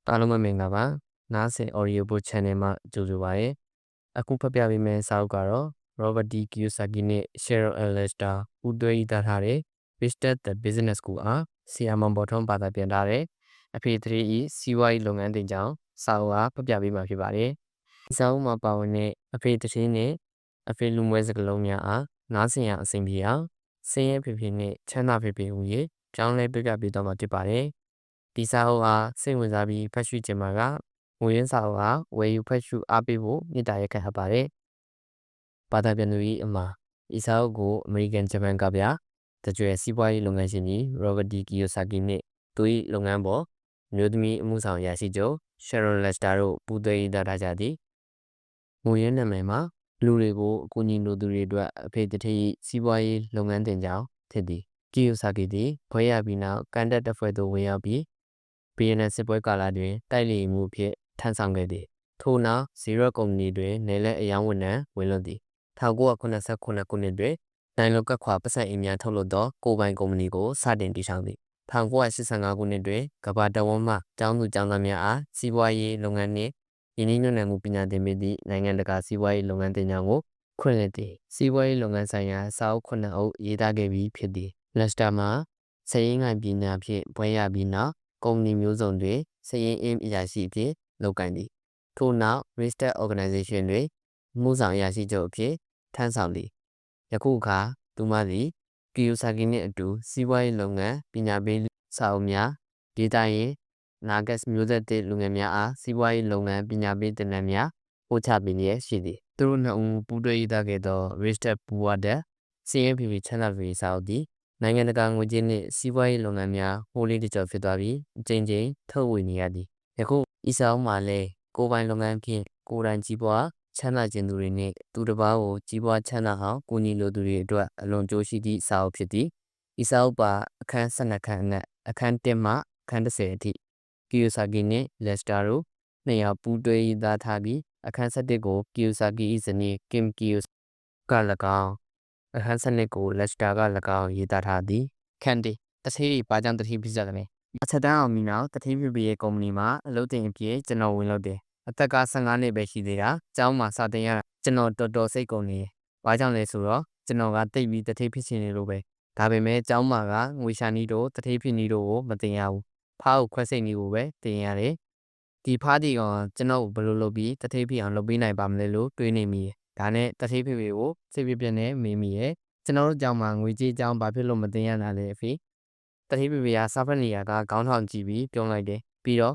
အားလုံးပဲမင်္ဂလာပါနားဆင် audio book channel မှာကြိုဆိုပါရစေအခုဖတ်ပြပေးမယ့်စာအုပ်ကတော့ Robert D. Kiyosaki နဲ့ Cheryl Lester ပူးတွဲရေးသားထားတဲ့ Restart the Business School အားဆရာမောင်ဘော်ထွန်းဘာသာပြန်ထားတဲ့အဖေ3 ၏ စီးပွားရေးလုပ်ငန်းတင်ကြောင်းစာအုပ်အားဖတ်ပြပေးမှာဖြစ်ပါတယ်ဒီစာအုပ်မှာပါဝင်တဲ့အဖေတည်နဲ့အဖေလူမွဲစကားလုံးများအားနားဆင်ရအဆင်ပြေအောင်ဆင်းရဲဖေဖေနဲ့ချမ်းသာဖေဖေဟူ၍ကြောင်းလဲပြပြပေးသွားမှာဖြစ်ပါတယ်ဒီစာအုပ်အားစိတ်ဝင်စားပြီးဖတ်ရှုခြင်းမှာကငွေရင်းစာအုပ်အားဝယ်ယူဖတ်ရှုအားပေးဖို့မေတ္တာရက်ခံအပ်ပါတယ်။ဘာသာပြန်သူ၏အမှာဤစာအုပ်ကိုအမေရိကန်ဂျပန်ကဗျာတကြွယ်စီးပွားရေးလုပ်ငန်းရှင်ကြီး Robert D. Kiyosaki နှင့်သူ၏လုပ်ငန်းပေါ်မျိုးသမီးအမှုဆောင်ရာရှိချုပ် Cheryl Lester တို့ပူးတွဲရေးသားထားကြသည်။ငွေရင်းနာမည်မှာလူတွေကိုအကူအညီလိုသူတွေအတွက်အဖေတည်စီးပွားရေးလုပ်ငန်းတင်ကြောင်းဖြစ်သည်။ Kiyosaki သည်ဘွဲရပြီးနောက်ကန်တက်တပ်ဖွဲ့သို့ဝင်ရောက်ပြီးဗီယက်နမ်စစ်ပွဲကာလတွင်တိုက်လေမှုဖြင့်ထမ်းဆောင်ခဲ့သည်ထို့နောက်ဇီရော့ကုမ္ပဏီတွင်နယ်လက်အယောင်းဝန်ထမ်းဝင်လွတ်သည်1989ခုနှစ်တွင်နိုင်လိုကတ်ခွာပတ်စံအင်းများထုတ်လုပ်သောကိုပိုင်ကုမ္ပဏီကိုစတင်တည်ထောင်သည်1985ခုနှစ်တွင်ကမ္ဘာတဝန်းမှကျောင်းသူကျောင်းသားများအားစီးပွားရေးလုပ်ငန်းနှင့်ယင်းနှိမ့်ညွှန်မှုပညာသင်ပေးသည့်နိုင်ငံတကာစီးပွားရေးလုပ်ငန်းတင်ကြောင်းကိုခွင့်လွှတ်သည်စီးပွားရေးလုပ်ငန်းဆိုင်ရာစာအုပ်9အုပ်ရေးသားခဲ့ပြီးဖြစ်သည်လက်စတာမှာစည်ရင်းငိုင်ပညာဖြင့်ဘွဲရပြီးနောက်ကုမ္ပဏီမျိုးစုံတွင်စည်ရင်းအင်းအရာရှိဖြင့်လုပ်ကိုင်သည်ထို့နောက် Restart Organization တွင်မှုဆောင်အရာရှိချုပ်အဖြစ်ထမ်းဆောင်သည်ယခုအခါသူမသည် Kiyosaki နှင့်အတူစီးပွားရေးလုပ်ငန်းပညာပေးစာအုပ်များဒေတာရင်နာဂတ်မျိုးဆက်သစ်လူငယ်များအားစီးပွားရေးလုပ်ငန်းပညာပေးသင်တန်းများပို့ချပေးလျက်ရှိသည်သူတို့နှစ်ဦးပူးတွဲရေးသားခဲ့သော Restart ပူဝါဒစီးရင်ဖြည်းချမ်းသာဖြည်းစာအုပ်သည်နိုင်ငံတကာငွေကြေးနှင့်စီးပွားရေးလုပ်ငန်းများဟိုးလေးတကြောဖြစ်သွားပြီးအကြိမ်ကြိမ်ထုတ်ဝေနေရသည်ယခုဤစာအုပ်မှာလည်းကိုယ်ပိုင်လုပ်ငန်းဖြင့်ကိုယ်တိုင်ကြီးပွားချမ်းသာခြင်းသူတွေနှင့်သူတစ်ပါးကိုကြီးပွားချမ်းသာအောင်ကူညီလိုသူတွေအတွက်အလွန်ကြိုးရှိသည့်စာအုပ်ဖြစ်သည်ဤစာအုပ်ပါအခန်း12ခန်းအနက်အခန်း1မှအခန်း10အထိ Kiyosaki နှင့် Lester တို့နှစ်ယောက်ပူးတွဲရေးသားထားပြီးအခန်း17ကို Kiyosaki ၏ဇနီး Kim Kiyosaki က၎င်းအခန်း12ကို Lester က၎င်းရေးသားထားသည်ခန်း1တထေးတွေဘာကြောင့်တထေးဖြစ်ကြသလဲအချက်တန်းအောင်ပြီးနောက်တထေးပြပြရဲ့ကုမ္ပဏီမှာအလုပ်တင်အဖြစ်ကျွန်တော်ဝင်လုပ်တယ်အသက်က15နှစ်ပဲရှိသေးတာကျောင်းမှာစတင်ရတာကျွန်တော်တော်တော်စိတ်ကုန်နေတယ်ဘာကြောင့်လဲဆိုတော့ကျွန်တော်ကတိတ်ပြီးတထေးဖြစ်နေလို့ပဲဒါပေမဲ့ကျောင်းမှာကငွေရှာနီးတို့တထေးဖြစ်နီးတို့ကိုမတင်ရဘူးဖားကိုခွဲစိတ်နီးကိုပဲတင်ရတယ်ဒီဖားဒီကောင်ကျွန်တော်ကိုဘယ်လိုလုပ်ပြီးတထေးဖြစ်အောင်လုပ်ပေးနိုင်ပါမလဲလို့တွေးနေမိတယ်ဒါနဲ့တထေးဖေဖေကိုစိတ်ပြပြနဲ့မေးမိရဲ့ကျွန်တော်တို့ကျောင်းမှာငွေကြေးကျောင်းဘာဖြစ်လို့မတင်ရတာလဲအဖေတထေးဖေဖေကစာဖတ်နေရကခေါင်းထောင်ကြည့်ပြီးပြုံးလိုက်တယ်ပြီးတော့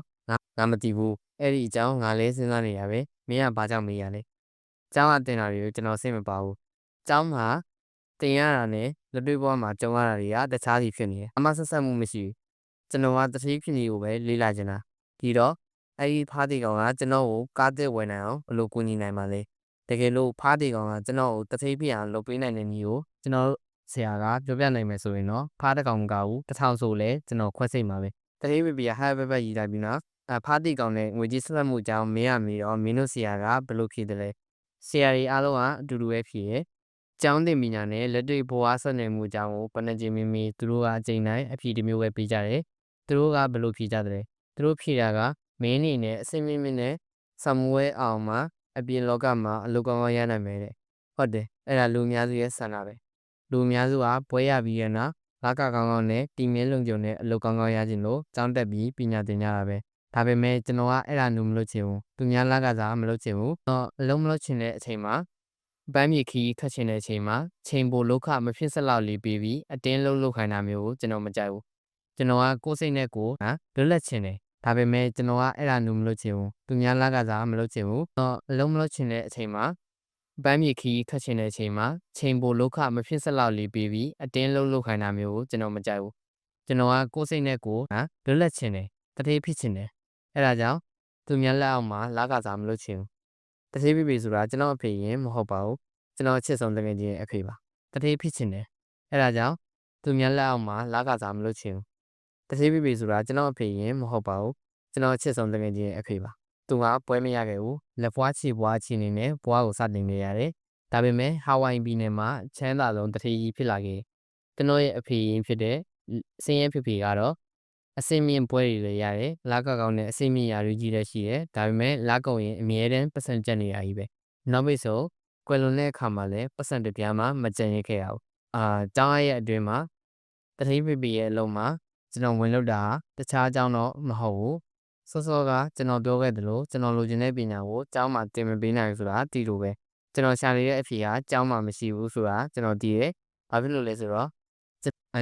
ငါမသိဘူးအဲ့ဒီအကြောင်းငါလည်းစဉ်းစားနေရပဲမင်းကဘာကြောင့်မေးရလဲကျောင်းကတင်တာတွေကိုကျွန်တော်စိတ်မပါဘူးကျောင်းမှာတင်ရတာနဲ့လက်တွေ့ဘဝမှာကြုံရတာတွေကတခြားစီဖြစ်နေတယ်အမှဆက်ဆက်မှုမရှိဘူးကျွန်တော်ကတတိဖြစ်နေကိုပဲလေးလာချင်တာဒီတော့အဲ့ဒီဖားတီကောင်ကကျွန်တော်ကိုကားတစ်ဝယ်နိုင်အောင်ဘယ်လိုကူညီနိုင်မှာလဲတကယ်လို့ဖားတီကောင်ကကျွန်တော်ကိုတတိဖြစ်အောင်လုပ်ပေးနိုင်တဲ့နည်းကိုကျွန်တော်ဆရာကပြောပြနိုင်မယ်ဆိုရင်တော့ဖားတကောင်မကဘူး1000ဆိုလဲကျွန်တော်ခွဲစိတ်မှာပဲတတိပြပြဟဲ့ဘက်ရေးလိုက်ပြီးနော်ဖားတီကောင်နဲ့ငွေကြေးဆက်လက်မှုအကြောင်းမင်းရမီတော့မင်းတို့ဆရာကဘယ်လိုဖြေတယ်လဲဆရာကြီးအားလုံးကအတူတူပဲဖြေရဲ့ကျောင်းတင်ပညာနဲ့လက်တွေ့ဘဝဆက်နေမှုအကြောင်းကိုပဏ္ဏကြီးမင်းသူတို့ကအချိန်တိုင်းအဖြေတစ်မျိုးပဲပေးကြတယ်သူတို့ကဘယ်လိုဖြေကြတယ်သူတို့ဖြေတာကမင်းနေနဲ့အစိမ့်မင်းနဲ့ဆမ်ဝဲအောင်မှာအပြင်လောကမှာအလုပ်ကောင်းကောင်းရနိုင်မယ်တဲ့ဟုတ်တယ်အဲ့ဒါလူများစုရဲ့ဆန္ဒပဲလူများစုကဘွဲရပြီးရနာလာကကောင်းကောင်းနဲ့တီမင်းလုံခြုံတဲ့အလုပ်ကောင်းကောင်းရခြင်းလို့ကျောင်းတက်ပြီးပညာသင်ကြတာပဲဒါပေမဲ့ကျွန်တော်ကအဲ့ဒါမျိုးမလုပ်ချင်ဘူးသူများလကစားမလုပ်ချင်ဘူးတော့အလုံးမလုပ်ချင်တဲ့အချိန်မှာပန်းမြေခီးခတ်ချင်တဲ့အချိန်မှာချိန်ပိုလောက်ခမဖြစ်စလောက်လေးပြီးပြီးအတင်းလုပ်ခိုင်းတာမျိုးကိုကျွန်တော်မကြိုက်ဘူးကျွန်တော်ကကိုယ်စိတ်နဲ့ကိုလွတ်လပ်ချင်တယ်ဒါပေမဲ့ကျွန်တော်ကအဲ့ဒါမျိုးမလုပ်ချင်ဘူးသူများလကစားမလုပ်ချင်ဘူးတော့အလုံးမလုပ်ချင်တဲ့အချိန်မှာပန်းမြေခီးခတ်ချင်တဲ့အချိန်မှာချိန်ပိုလောက်ခမဖြစ်စလောက်လေးပြီးပြီးအတင်းလုပ်ခိုင်းတာမျိုးကိုကျွန်တော်မကြိုက်ဘူးကျွန်တော်ကကိုယ်စိတ်နဲ့ကိုလွတ်လပ်ချင်တယ်တတိဖြစ်ချင်တယ်အဲ့ဒါကြောင့်သူများလက်အောက်မှာလကစားမလုပ်ချင်ဘူးတတိပြပြဆိုတာကျွန်တော်အဖေရင်မဟုတ်ပါဘူးကျွန်တော်ချစ်ဆုံးတကယ်ချင်းအဖေပါတတိဖြစ်ချင်တယ်အဲ့ဒါကြောင့်သူများလက်အောက်မှာလကစားမလုပ်ချင်ဘူးတတိပြပြဆိုတာကျွန်တော်အဖေရင်မဟုတ်ပါဘူးကျွန်တော်ချစ်ဆုံးတကယ်ချင်းအဖေပါသူကပွဲမရခဲ့ဘူးလက်ဖွားချီပွားချီနေနဲ့ဘွားကိုစတင်နေရတယ်ဒါပေမဲ့ဟာဝိုင်ပြည်နယ်မှာချမ်းသာဆုံးတတိကြီးဖြစ်လာခဲ့ကျွန်တော်ရဲ့အဖေရင်ဖြစ်တဲ့စင်းရဲဖေဖေကတော့ အဆင့်မြင့်ပွဲတွေလည်းရတယ်လကကောင်းတဲ့အဆင့်မြင့်ရာတွေကြီးလည်းရှိတယ်ဒါပေမဲ့လကောင်းရင်အမြဲတမ်းပတ်စံကျက်နေရကြီးပဲနောက်ပိတ်ဆိုကွယ်လွန်တဲ့အခါမှာလည်းပတ်စံတစ်ပြားမှမကျန်ရခဲ့ရဘူးကျောင်းရဲ့အတွင်းမှာတထိပပရဲ့အလုံးမှာကျွန်တော်ဝင်လို့တာတခြားအကြောင်းတော့မဟုတ်ဘူးစောစောကကျွန်တော်ပြောခဲ့သလိုကျွန်တော်လိုချင်တဲ့ပညာကိုကျောင်းမှာသင်မပေးနိုင်ဘူးဆိုတာသိလို့ပဲကျွန်တော်ရှာနေတဲ့အဖေကကျောင်းမှာမရှိဘူးဆိုတာကျွန်တော်သိတယ်ဘာဖြစ်လို့လဲဆိုတော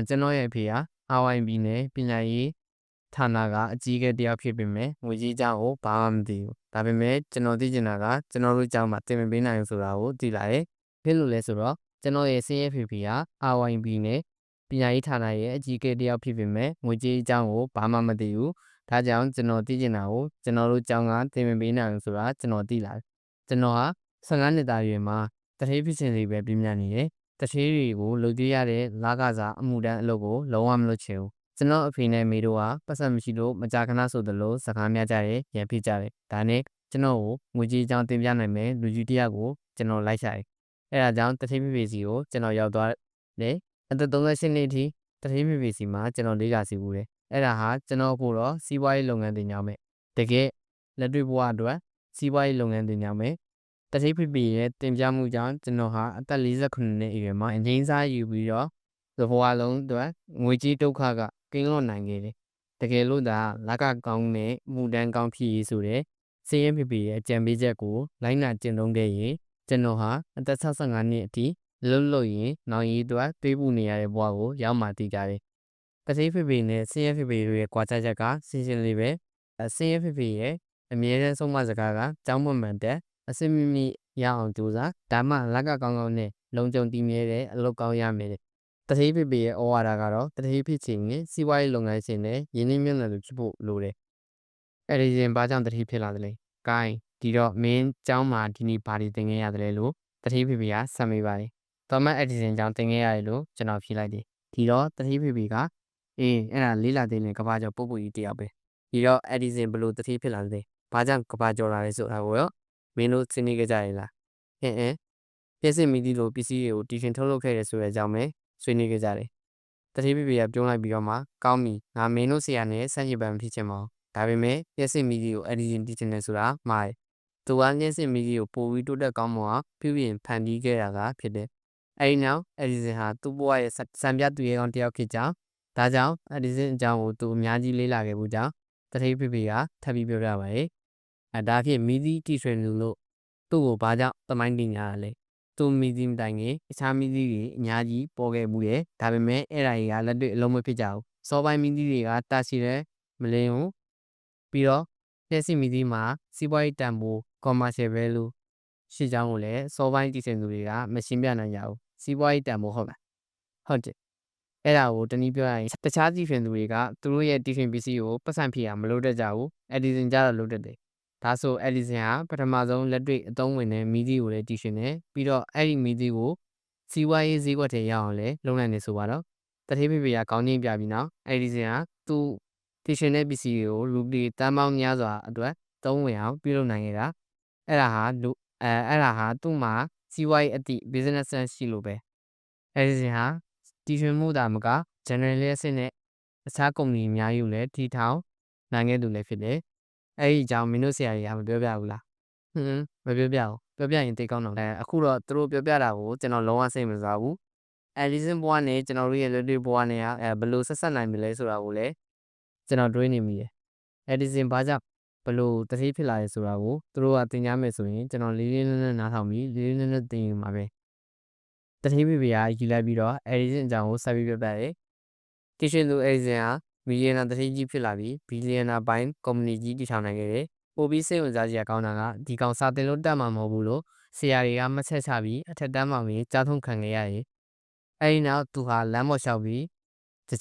့ကျွန်တော်ရဲ့အဖေက RYB နဲ့ပညာရေးဌာနကအကြီးအကဲတယောက်ဖြစ်ပေမဲ့ငွေကြီးအကြောင်းကိုဘာမှမသိဘူးဒါပေမဲ့ကျွန်တော်သိချင်တာကကျွန်တော်တို့ကျောင်းမှာသင်မပေးနိုင်ဘူးဆိုတာကိုသိလာတယ်ဖြစ်လို့လဲဆိုတော့ကျွန်တော်ရဲ့ဆင်းရဲဖေဖေက RYB နဲ့ပညာရေးဌာနရဲ့အကြီးအကဲတယောက်ဖြစ်ပေမဲ့ငွေကြီးအကြောင်းကိုဘာမှမသိဘူးဒါကြောင့်ကျွန်တော်သိချင်တာကိုကျွန်တော်တို့ကျောင်းကသင်မပေးနိုင်ဘူးဆိုတာကျွန်တော်သိလာတယ်ကျွန်တော်ဟာ15နှစ်သားရွယ်မှာတထေးဖြစ်စဉ်လေးပဲပြမြနေတယ်တထေးတွေကိုလုပ်သေးရတဲ့လကစားအမှုတန်းအလုပ်ကိုလုံးဝမလုပ်ချင်ဘူးကျွန်တော်အဖေနဲ့မေတို့ကပတ်စံမရှိလို့မကြာခဏဆိုသလိုစကားများကြတယ်ရံဖြစ်ကြတယ်ဒါနဲ့ကျွန်တော်ကိုငွေကြီးအကြောင်းတင်ပြနိုင်မယ်လူကြီးတယောက်ကိုကျွန်တော်လိုက်ရှာတယ်အဲဒါကြောင့်တထေးဖေဖေစီကိုကျွန်တော်ရောက်သွားတယ်အသက်38နှစ်အထိတထေးဖေဖေစီမှာကျွန်တော်လေ့လာစီဘူးတယ်အဲ့ဒါဟာကျွန်တော်ဖို့တော့စီးပွားရေးလုပ်ငန်းတင်ကြောင်းပဲတကယ်လက်တွေ့ဘဝအတွက်စီးပွားရေးလုပ်ငန်းတင်ကြောင်းပဲတထေးဖေဖေရဲ့တင်ပြမှုကြောင့်ကျွန်တော်ဟာအသက်48နှစ်အရွယ်မှာအငိမ့်စားယူပြီးတော့သဘောအလုံးအတွက်ငွေကြီးဒုက္ခကကင်းလွတ်နိုင်ခဲ့တယ်တကယ်လို့သာလကကောင်းနဲ့မူတန်းကောင်းဖြစ်ရေးဆိုတဲ့စင်းရဲဖေဖေရဲ့အကြံပေးချက်ကိုလိုက်နာကျင့်သုံးခဲ့ရင်ကျွန်တော်ဟာအသက်65နှစ်အထိလှုပ်လှုပ်ရင်နောင်ရီအတွက်တွေးပူနေရတဲ့ဘဝကိုရောက်မှတည်ကြတယ်တတိဖေဖေနဲ့စင်းရဲဖေဖေတို့ရဲ့ကြွားကြချက်ကစင်စင်လေးပဲစင်းရဲဖေဖေရဲ့အမြဲတမ်းဆုံးမစကားကကျောင်းမမှန်တဲ့အစမီမီရအောင်ကြိုးစားဒါမှလကကောင်းကောင်းနဲ့လုံခြုံတည်မြဲတဲ့အလုပ်ကောင်းရမယ်တတိဖေဖေရဲ့ဩဝါဒကတော့တတိဖြစ်ချင်းနဲ့စီးပွားရေးလုပ်ငန်းရှင်နဲ့ရင်းနှီးမြှုပ်နှံသူဖြစ်ဖို့လိုတယ်အဲ့ဒီရင်ဘာကြောင့်တတိဖြစ်လာတယ်လဲဂိုင်းဒီတော့မင်းကျောင်းမှာဒီနေ့ဘာတွေသင်ခဲ့ရတယ်လို့တတိဖေဖေကဆက်မေးပါတယ်သောမတ်အက်ဒီဆန်ကျောင်းသင်ခဲ့ရတယ်လို့ကျွန်တော်ဖြေလိုက်တယ်ဒီတော့တတိဖေဖေကအေးအဲ့ဒါလေးလာသေးတယ်ကဘာကျော်ပုတ်ပုတ်ကြီးတယောက်ပဲဒီတော့အက်ဒီဆန်ဘလို့တတိဖြစ်လာတယ်ဘာကြောင့်ကဘာကျော်လာလဲဆိုတာကိုရောမင်းတို့စဉ်းနေကြကြရလားပြည့်စင်မီဒီလိုပစ္စည်းတွေကိုတီရှင်ထုတ်လုပ်ခဲ့တယ်ဆိုတဲ့အကြောင်းပဲဆွေးနွေးကြတယ်တတိဖေဖေကပြုံးလိုက်ပြီးတော့မှကောင်းပြီငါမင်းတို့ဆရာနဲ့ဆန့်ကျင်ဘက်မဖြစ်ချင်ပါဘူးဒါပေမဲ့ပြည့်စင်မီဒီကိုအက်ဒီဆန်တီချင်တယ်ဆိုတာမှားသူကညက်စင်မီဒီကိုပိုပြီးတိုးတက်ကောင်းမွန်အောင်ပြုပြင်ဖန်တီးခဲ့တာကဖြစ်တယ်အဲဒီနောက်အက်ဒီဆန်ဟာသူ့ဘဝရဲ့စံပြသူရဲကောင်းတယောက်ဖြစ်ကြောင်းဒါကြောင့်အက်ဒီဆန်အကြောင်းကိုသူအများကြီးလေ့လာခဲ့မှုကြောင့်တတိဖေဖေကထပ်ပြီးပြောပြပါတယ်ဒါဖြစ်မီဒီတီထွင်လူလို့သူ့ကိုဘာကြောင့်သမိုင်းတင်ကြရလဲသူမီဒီမတိုင်ခင်အခြားမီဒီတွေအများကြီးပေါ်ခဲ့မှုတယ်ဒါပေမဲ့အဲ့ဒါတွေကလက်တွေ့အလုံးမဖြစ်ကြဘူးစောပိုင်းမီဒီတွေကတာရှိတယ်မလင်းဘူးပြီးတော့ပြည့်စင်မီဒီမှာစီးပွားရေးတန်ဖိုး commercial value ရှိကြောင်းကိုလည်းစောပိုင်းတည်ဆင်သူတွေကမရှင်းပြနိုင်ကြဘူးစီးပွားရေးတန်ဖိုးဟုတ်လားဟုတ်တယ်အဲ့ဒါကိုတနည်းပြောရရင်တခြားတည်ဆင်သူတွေကသူတို့ရဲ့တည်ဆင်ပစ္စည်းကိုပတ်စံဖြေရမလုပ်တတ်ကြဘူးအက်ဒီဆန်ကြတော့လုပ်တတ်တယ်ဒါဆိုအက်ဒီဆန်ဟာပထမဆုံးလက်တွေ့အသုံးဝင်တဲ့မီဒီကိုလည်းတည်ရှင်တယ်ပြီးတော့အဲ့ဒီမီဒီကိုစီးပွားရေးဈေးကွက်ထဲရအောင်လည်းလုပ်နိုင်တယ်ဆိုပါတော့တထေးဖေဖေကကောင်းချင်းပြပြီးနောက်အက်ဒီဆန်ဟာသူတည်ရှင်တဲ့ပစ္စည်းတွေကိုလူတွေတန်းပေါင်းများစွာအတွက်သုံးဝင်အောင်ပြုလုပ်နိုင်ခဲ့တာအဲ့ဒါဟာသူ့မှာစီးပွားရေးအသည့် business sense ရှိလို့ပဲအက်ဒီဆန်ဟာတည်ရှင်မှုတာမက generalist နဲ့အခြားကုမ္ပဏီအများကြီးကိုလည်းတည်ထောင်နိုင်ခဲ့သူလည်းဖြစ်တယ်အဲ့ဒီအကြောင်းမင်းတို့ဆရာကြီးကမပြောပြဘူးလားမပြောပြဘူးပြောပြရင်သိကောင်းတော့အခုတော့သူတို့ပြောပြတာကိုကျွန်တော်လုံးဝစိတ်မစားဘူးအက်ဒီဆန်ဘွားနဲ့ကျွန်တော်တို့ရဲ့လွတ်လွတ်ဘွားနဲ့ဘယ်လိုဆက်ဆက်နိုင်မလဲဆိုတာကိုလည်းကျွန်တော်တွေးနေမိတယ်အက်ဒီဆန်ဘာကြောင့်ဘယ်လိုတတိဖြစ်လာလဲဆိုတာကိုသူတို့ကသင်ကြားမယ်ဆိုရင်ကျွန်တော်လေးလေးနက်နက်နားထောင်ပြီးလေးလေးနက်နက်သင်ယူမှာပဲတတိဖေဖေကယူလိုက်ပြီးတော့အက်ဒီဆန်အကြောင်းကိုဆက်ပြီးပြောပြတယ်တည်ရှင်သူအက်ဒီဆန်ဟာမီလီယံနာတတိကြီးဖြစ်လာပြီးဘီလီယံနာပိုင်းကုမ္ပဏီကြီးတည်ထောင်နိုင်ခဲ့တယ်ပိုပြီးစိတ်ဝင်စားစရာကောင်းတာကဒီကောင်စာတင်လို့တတ်မှာမဟုတ်ဘူးလို့ဆရာတွေကမဆက်ချပြီးအထက်တန်းမှာပဲကြားထုံခံခဲ့ရတယ်အဲဒီနောက်သူဟာလမ်းပေါ်လျှောက်ပြီ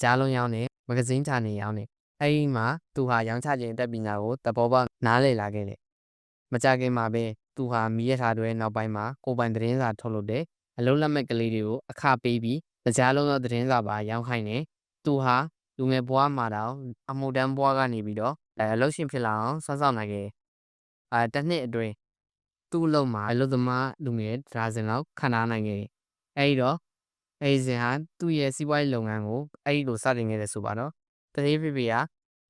းကြားလုံးရောင်းနေမဂဇင်းဌာနေရောင်းနေအဲဒီမှာသူဟာရောင်းချခြင်းတက်ပညာကိုတဘောပေါက်နားလည်လာခဲ့တယ်မကြခင်မှာပဲသူဟာမိရထားတွေနောက်ပိုင်းမှာကိုပိုင်သတင်းစာထုတ်လုပ်တယ်အလုံးလက်မဲ့ကလေးတွေကိုအခပေးပြီးကြားလုံးသောသတင်းစာပါရောင်းခိုင်းတယ်သူဟာလူငယ်ဘွားမှာတော့အမှုတန်းဘွားကနေပြီးတော့အလုပ်ရှင်ဖြစ်လာအောင်စောင့်ဆောင်နိုင်ခဲ့တစ်နှစ်အတွင်းသူ့အလုပ်မှာအလုပ်သမားလူငယ်ဒါဇင်လောက်ခန့်ထားနိုင်ခဲ့တယ်အဲဒီတော့အဲဒီစဉ်ဟာသူ့ရဲ့စီးပွားရေးလုပ်ငန်းကိုအဲဒီလိုစတင်ခဲ့တယ်ဆိုပါတော့တတိဖေဖေက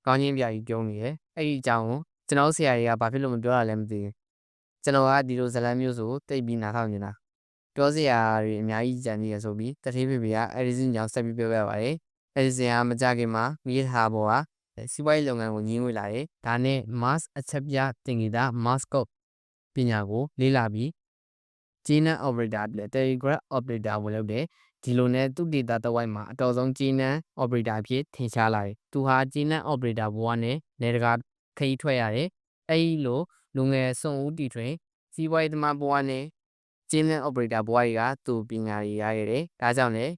ကောင်းချင်းပြကြီးပြုံးနေတယ်အဲ့ဒီအကြောင်းကိုကျွန်တော်ဆရာကြီးကဘာဖြစ်လို့မပြောတာလဲမသိဘူးကျွန်တော်ကဒီလိုဇလန်းမျိုးဆိုတိတ်ပြီးနားထောင်နေတာပြောစရာတွေအများကြီးကြံနေရဆိုပြီးတတိဖေဖေကအဲ့ဒီစင်ကြောင့်ဆက်ပြီးပြောပြပါတယ်အဲ့ဒီစင်ကမကြခင်မှာမိထားပေါ်ကစီးပွားရေးလုပ်ငန်းကိုညှင်းဝေလာတယ်ဒါနဲ့ mass အချက်ပြတင်ကြတာ mascot ပညာကိုလေ့လာပြီး Gina operator နဲ့ telegraph operator ဝင်လုပ်တယ်ဒီလိုနဲ့သူ့ data တဝိုက်မှာအတော်ဆုံး Gina operator အဖြစ်ထင်ရှားလာတယ်သူဟာ Gina operator ဘဝနဲ့နေတကာခရီးထွက်ရတယ်အဲ့ဒီလိုလူငယ်စွန့်ဦးတီထွင်စီးပွားရေးသမားဘဝနဲ့ Gina operator ဘဝတွေကသူပညာရည်ရခဲ့တယ်ဒါကြောင့်လည်း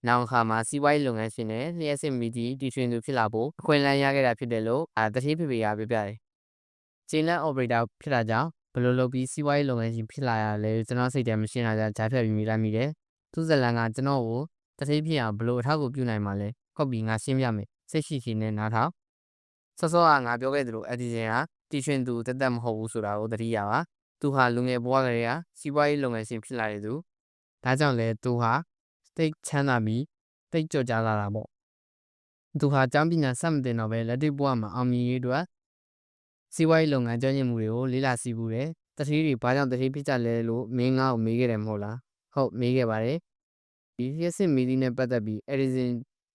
နောက်အခါမှာစီးပွားရေးလုပ်ငန်းရှင်နဲ့လျှက်စစ်မီဒီတီထွင်သူဖြစ်လာဖို့အခွင့်အလမ်းရခဲ့တာဖြစ်တယ်လို့တတိဖေဖေကပြောပြတယ် Gina operator ဖြစ်တာကြောင့်ဘယ်လိုလုပ်ပြီးစီးပွားရေးလုပ်ငန်းရှင်ဖြစ်လာရလဲကျွန်တော်စိတ်ထဲမရှင်းတာကြောင့်ဂျားဖြတ်ပြီးမိလိုက်မိတယ်သူဇလန်ကကျွန်တော်ကိုတတိဖြစ်အောင်ဘယ်လိုအထောက်အကူပြုနိုင်မှာလဲဟုတ်ပြီငါရှင်းပြမယ်စိတ်ရှိရှိနဲ့နားထောင်စောစောကငါပြောခဲ့သလိုအဒီဂျင်ကတီထွင်သူတက်တက်မဟုတ်ဘူးဆိုတာကိုသတိရပါသူဟာလူငယ်ဘဝကလေးကစီးပွားရေးလုပ်ငန်းရှင်ဖြစ်လာတဲ့သူဒါကြောင့်လဲသူဟာတိတ်ချမ်းသာပြီးတိတ်ကြော်ကြားလာတာပေါ့သူဟာကျောင်းပညာစမတင်တော့ပဲလက်တွေ့ဘဝမှာအောင်မြင်ရေးအတွက်စီးပွားရေးလုပ်ငန်းကျွမ်းကျင်မှုတွေကိုလေ့လာစီးပူးတယ်တတိတွေဘာကြောင့်တတိဖြစ်ကြလဲလို့မင်းငါ့ကိုမေးခဲ့တယ်မဟုတ်လားဟုတ်မေးခဲ့ပါတယ်ဒီလျှက်စစ်မီဒီနဲ့ပတ်သက်ပြီးအဒီဂျင်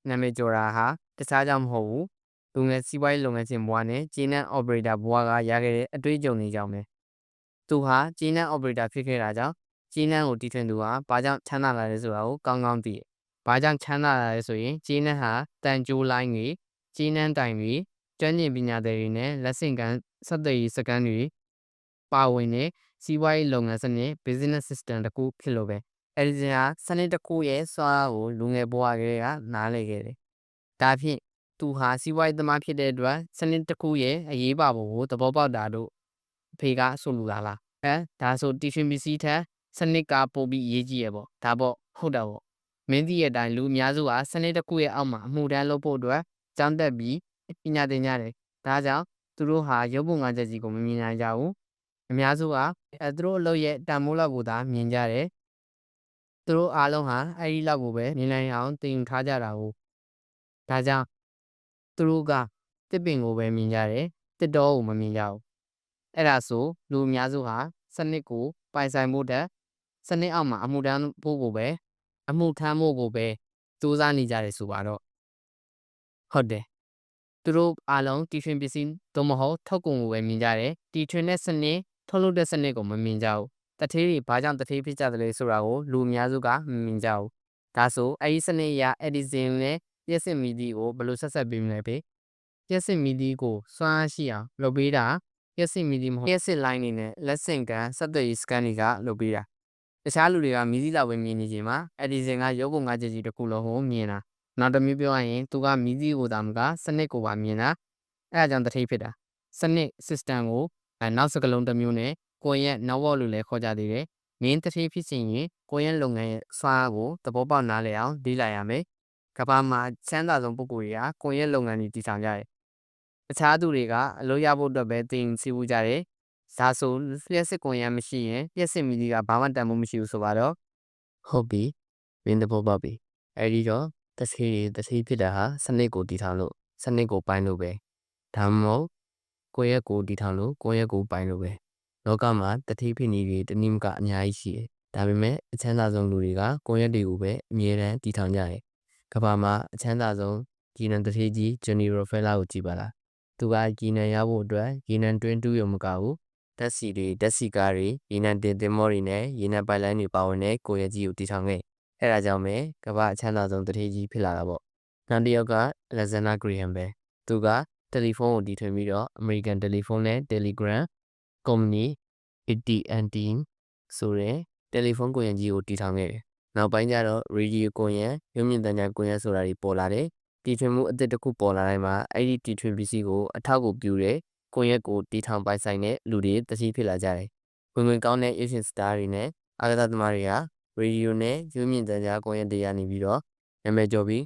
နာမည်ကျော်တာဟာတခြားကြောင့်မဟုတ်ဘူးလူငယ်စီးပွားရေးလုပ်ငန်းရှင်ဘဝနဲ့ဂျင်းနန်အော်ပရေတာဘဝကရခဲ့တဲ့အတွေ့အကြုံတွေကြောင့်ပဲသူဟာဂျင်းနန်အော်ပရေတာဖြစ်ခဲ့တာကြောင့်ဂျင်းနန်ကိုတီထွင်သူဟာဘာကြောင့်ချမ်းသာလာလဲဆိုတာကိုကောင်းကောင်းသိတယ်။ဘာကြောင့်ချမ်းသာလာလဲဆိုရင်ဂျင်းနန်ဟာတန်ကြိုးလိုင်းတွေဂျင်းနန်တိုင်တွေကျွမ်းကျင်ပညာသည်တွေနဲ့လက်ဆင့်ကမ်းဆက်သွယ်ရေးစကန်တွေပါဝင်တဲ့စီးပွားရေးလုပ်ငန်းစနစ် business system တစ်ခုဖြစ်လို့ပဲအဲ့ဒီဟာစနစ်တစ်ခုရဲ့စွမ်းအားကိုလူငယ်ဘဝကလေးကနားလည်ခဲ့တယ်။ဒါဖြင့်သူဟာစီးပွားရေးသမားဖြစ်တဲ့အတွက်စနစ်တစ်ခုရဲ့အရေးပါပုံကိုသဘောပေါက်တာတို့အဖေကဆိုလိုလာလားဒါဆိုတီရှင်ပစ္စည်းထက်စနစ်ကပိုပြီးရေးကြည့်ရပေါ့ဒါပေါ့ဟုတ်တာပေါ့မင်းသိရဲ့အတိုင်းလူအများစုဟာစနစ်တစ်ခုရဲ့အောက်မှာအမှုတန်းလုပ်ဖို့အတွက်ကြောင်းတက်ပြီးပညာသင်ကြတယ်ဒါကြောင့်သူတို့ဟာရုပ်ပုံငါးချက်ကြီးကိုမမြင်နိုင်ကြဘူးအများစုကသူတို့အလုပ်ရဲ့တန်မိုးလောက်ကိုသာမြင်ကြတယ်သူတို့အားလုံးဟာအဲ့ဒီလောက်ကိုပဲမြင်နိုင်အောင်သင်ယူထားကြတာကိုဒါကြောင့်သူတို့ကတစ်ပင်ကိုပဲမြင်ကြတယ်တစ်တောကိုမမြင်ကြဘူးအဲ့ဒါဆိုလူအများစုဟာစနစ်ကိုပိုင်ဆိုင်ဖို့တက်စနစ်အောက်မှာအမှုထမ်းဖို့ကိုပဲအမှုထမ်းဖို့ကိုပဲစူးစမ်းနေကြတယ်ဆိုပါတော့ဟုတ်တယ်သူတို့အားလုံးတီထွင်ပစ္စည်းတို့မဟုတ်ထုတ်ကုန်ကိုပဲမြင်ကြတယ်တီထွင်တဲ့စနစ်ထုတ်လုပ်တဲ့စနစ်ကိုမမြင်ကြဘူးတထေးတွေဘာကြောင့်တထေးဖြစ်ကြတယ်လဲဆိုတာကိုလူအများစုကမမြင်ကြဘူးဒါဆိုအဲ့ဒီစနစ်အရအဒီဇင်နဲ့လျှက်စစ်မီဒီကိုဘယ်လိုဆက်ဆက်ပေးမလဲဖေလျှက်စစ်မီဒီကိုစွမ်းအားရှိအောင်လုပ်ပေးတာလျှက်စစ်မီဒီမဟုတ်လျှက်စစ်လိုင်းနေနဲ့လက်ဆင့်ကမ်းဆက်သွယ်ရေးစကန်တွေကလုပ်ပေးတာတခြားလူတွေကမီဒီလောက်ပဲမြင်နေချိန်မှာအဒီဇင်ကရုပ်ပုံငါးချက်ကြီးတစ်ခုလုံးကိုမြင်တာနောက်တစ်မျိုးပြောရရင်သူကမီဒီကိုသာမကစနစ်ကိုပါမြင်တာအဲ့ဒါကြောင့်တထိပ်ဖြစ်တာစနစ် system ကိုနောက်စကလုံးတစ်မျိုးနဲ့ကိုယ့်ရဲ့နောက်ဝက်လို့လည်းခေါ်ကြသေးတယ်မင်းတထိပ်ဖြစ်စဉ်ရင်ကိုယ့်ရဲ့လုပ်ငန်းရဲ့စွမ်းအားကိုသဘောပေါက်နားလည်အောင်လေ့လာရမယ်ကမ္ဘာမှာချမ်းသာဆုံးပုဂ္ဂိုလ်တွေကကိုယ့်ရဲ့လုပ်ငန်းတွေတည်ထောင်ကြတယ်တခြားသူတွေကအလုပ်ရဖို့အတွက်ပဲသင်စီးပူးကြတယ်ဒါဆိုလျှက်စစ်ကွန်ရက်မရှိရင်လျှက်စစ်မီဒီကဘာမှတန်ဖို့မရှိဘူးဆိုပါတော့ဟုတ်ပြီမင်းသဘောပေါက်ပြီအဲ့ဒီတော့တထေးဖြစ်တာဟာစနစ်ကိုတည်ထောင်လို့စနစ်ကိုပိုင်းလို့ပဲဒါမှမဟုတ်ကိုယ့်ရဲ့ကိုတည်ထောင်လို့ကိုယ့်ရဲ့ကိုပိုင်းလို့ပဲလောကမှာတထေးဖြစ်နေတွေတနည်းမကအများကြီးရှိတယ်ဒါပေမဲ့အချမ်းသာဆုံးလူတွေကကိုယ့်ရဲ့တွေကိုပဲအမြဲတမ်းတည်ထောင်ကြတယ်ကမ္ဘာမှာအချမ်းသာဆုံးဂျီနန်တထေးကြီးဂျွန်နီရိုဖဲလာကိုကြည့်ပါလားသူကဂျီနန်ရဖို့အတွက်ဂျီနန်တွင်းတူးရုံမကဘူးဓာတ်ဆီတွေဓာတ်ဆီကားတွေရေနံတင်သင်္ဘောတွေနဲ့ရေနံပိုက်လိုင်းတွေပါဝင်တဲ့ကိုယ့်ရဲ့ကြီးကိုတည်ထောင်ခဲ့အဲ့ဒါကြောင့်ပဲကမ္ဘာအချမ်းသာဆုံးတထေးကြီးဖြစ်လာတာပေါ့နောက်တစ်ယောက်ကလက်ဇန်နာဂရီဟမ်ပဲသူကတယ်လီဖုန်းကိုတီထွင်ပြီးတော့ American Telephone နဲ့ Telegram Company AT&T ဆိုတဲ့တယ်လီဖုန်းကွန်ရက်ကြီးကိုတည်ထောင်ခဲ့တယ်နောက်ပိုင်းကျတော့ Radio ကွန်ရက်ရုပ်မြင်သံကြားကွန်ရက်ဆိုတာတွေပေါ်လာတယ်တီထွင်မှုအသစ်တစ်ခုပေါ်လာတိုင်းမှာအဲ့ဒီတီထွင်ပစ္စည်းကိုအထောက်အကူပြုတဲ့ကွန်ရက်ကိုတည်ထောင်ပိုင်ဆိုင်တဲ့လူတွေတတိဖြစ်လာကြတယ်ဝင်ဝင်ကောင်းတဲ့ရုပ်ရှင်စတားတွေနဲ့အာကာသသမားတွေကရေဒီယိုနဲ့ရုပ်မြင်သံကြားကွန်ရက်တွေကနေပြီးတော့နာမည်ကျော်ပြီ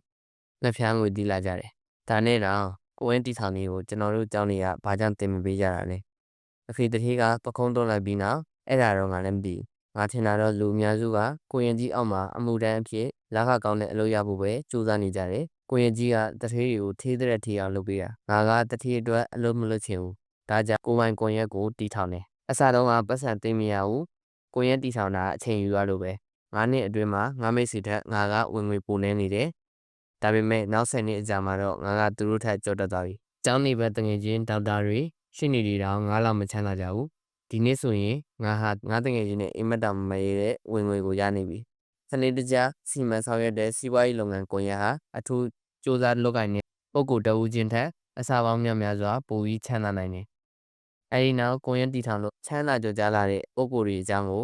းလက်ဖျားငွေတီးလာကြတယ်ဒါနဲ့တော့ကိုယ်ဝင်တီထောင်လေးကိုကျွန်တော်တို့ကျောင်းတွေကဘာကြောင့်တင်မပေးကြတာလဲအဖေတထေးကပခုံးတွန်းလိုက်ပြီးနောက်အဲ့ဒါတော့ငါလည်းမသိငါထင်တာတော့လူအများစုကကိုရင်ကြီးအောက်မှာအမှုတန်းအဖြစ် လာခကောင်းတဲ့အလုပ်ရဖို့ပဲစူးစမ်းနေကြတယ်ကိုရင်ကြီးကတထေးတွေကိုထေးတဲ့ထေးအောင်လုပ်ပေးတာငါကတထေးအတွက်အလုပ်မလုပ်ချင်ဘူးဒါကြောင့်ကိုပိုင်ကွန်ရက်ကိုတီထောင်တယ်အစတုန်းကပတ်စံသိမ်းမရဘူးကွန်ရက်တီထောင်တာအချိန်ယူရလို့ပဲ9 နှစ်အတွင်းမှာငါမိတ်ဆွေထက်ငါကဝင်ငွေပိုနေနေတယ်ဒါပေမဲ့နောက်10 နှစ်အကြာမှာတော့ငါကသူတို့ထက်ကြော်တက်သွားပြီကျောင်းနေဘက်တငယ်ချင်းဒေါက်တာတွေရှင်းနေတွေတောင်ငါလောက်မချမ်းသာကြဘူးဒီနေ့ဆိုရင်ငါဟာငါတငယ်ချင်းနဲ့အိမ်မက်တောင်မရတဲ့ဝင်ငွေကိုရနေပြီစနေတကျစီမံဆောင်ရွက်တဲ့စီးပွားရေးလုပ်ငန်းကွန်ရက်ဟာအထူးစ조사လုပ်ကိုင်နေပုံကိုတဦးချင်းထက်အစာပေါင်းများစွာပိုပြီးချမ်းသာနိုင်တယ်အဲဒီနောက်ကွန်ရက်တီထောင်လို့ချမ်းသာကြွယ်ကြလာတဲ့ပုံကိုတွေအကြောင်းကို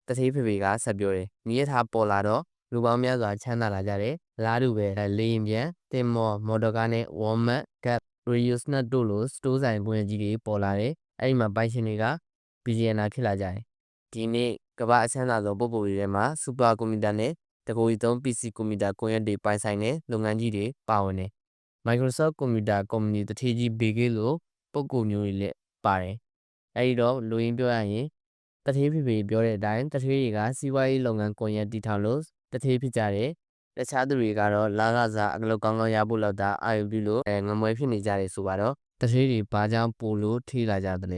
တထေးဖေဖေကဆက်ပြောတယ်။ညီရထားပေါ်လာတော့လူပေါင်းများစွာချမ်းသာလာကြတယ်။အလားတူပဲလေရင်ပြန်တင်မော်တော်ကားနဲ့ဝေါ်မတ်ဂတ်ရီယိုစနတ်တို့လိုစတိုးဆိုင်ပွင့်ကြီးတွေပေါ်လာတယ်။အဲဒီမှာပိုင်ရှင်တွေကဘီဂျီယန်နာဖြစ်လာကြတယ်။ဒီနေ့ကမ္ဘာအချမ်းသာဆုံးပုဂ္ဂိုလ်တွေထဲမှာစူပါကွန်ပျူတာနဲ့တကိုယ်ကြီးသုံး PC ကွန်ပျူတာကွန်ရက်တွေပိုင်ဆိုင်တဲ့လုပ်ငန်းကြီးတွေပါဝင်တယ်။ Microsoft ကွန်ပျူတာကုမ္ပဏီတထေးကြီးဘေဂေးလိုပုဂ္ဂိုလ်မျိုးတွေလည်းပါတယ်။အဲဒီတော့လူရင်းပြောရရင်တထေးဖေဖေပြောတဲ့အတိုင်းတထေးတွေကစီးပွားရေးလုပ်ငန်းကွန်ရက်တီထောင်လို့တထေးဖြစ်ကြတယ်တခြားသူတွေကတော့လာကစားအလုပ်ကောင်းကောင်းရဖို့လောက်တာအာရုံပြုလို့ငမွဲဖြစ်နေကြတယ်ဆိုပါတော့တထေးတွေဘာကြောင့်ပိုလို့ထိလာကြသလ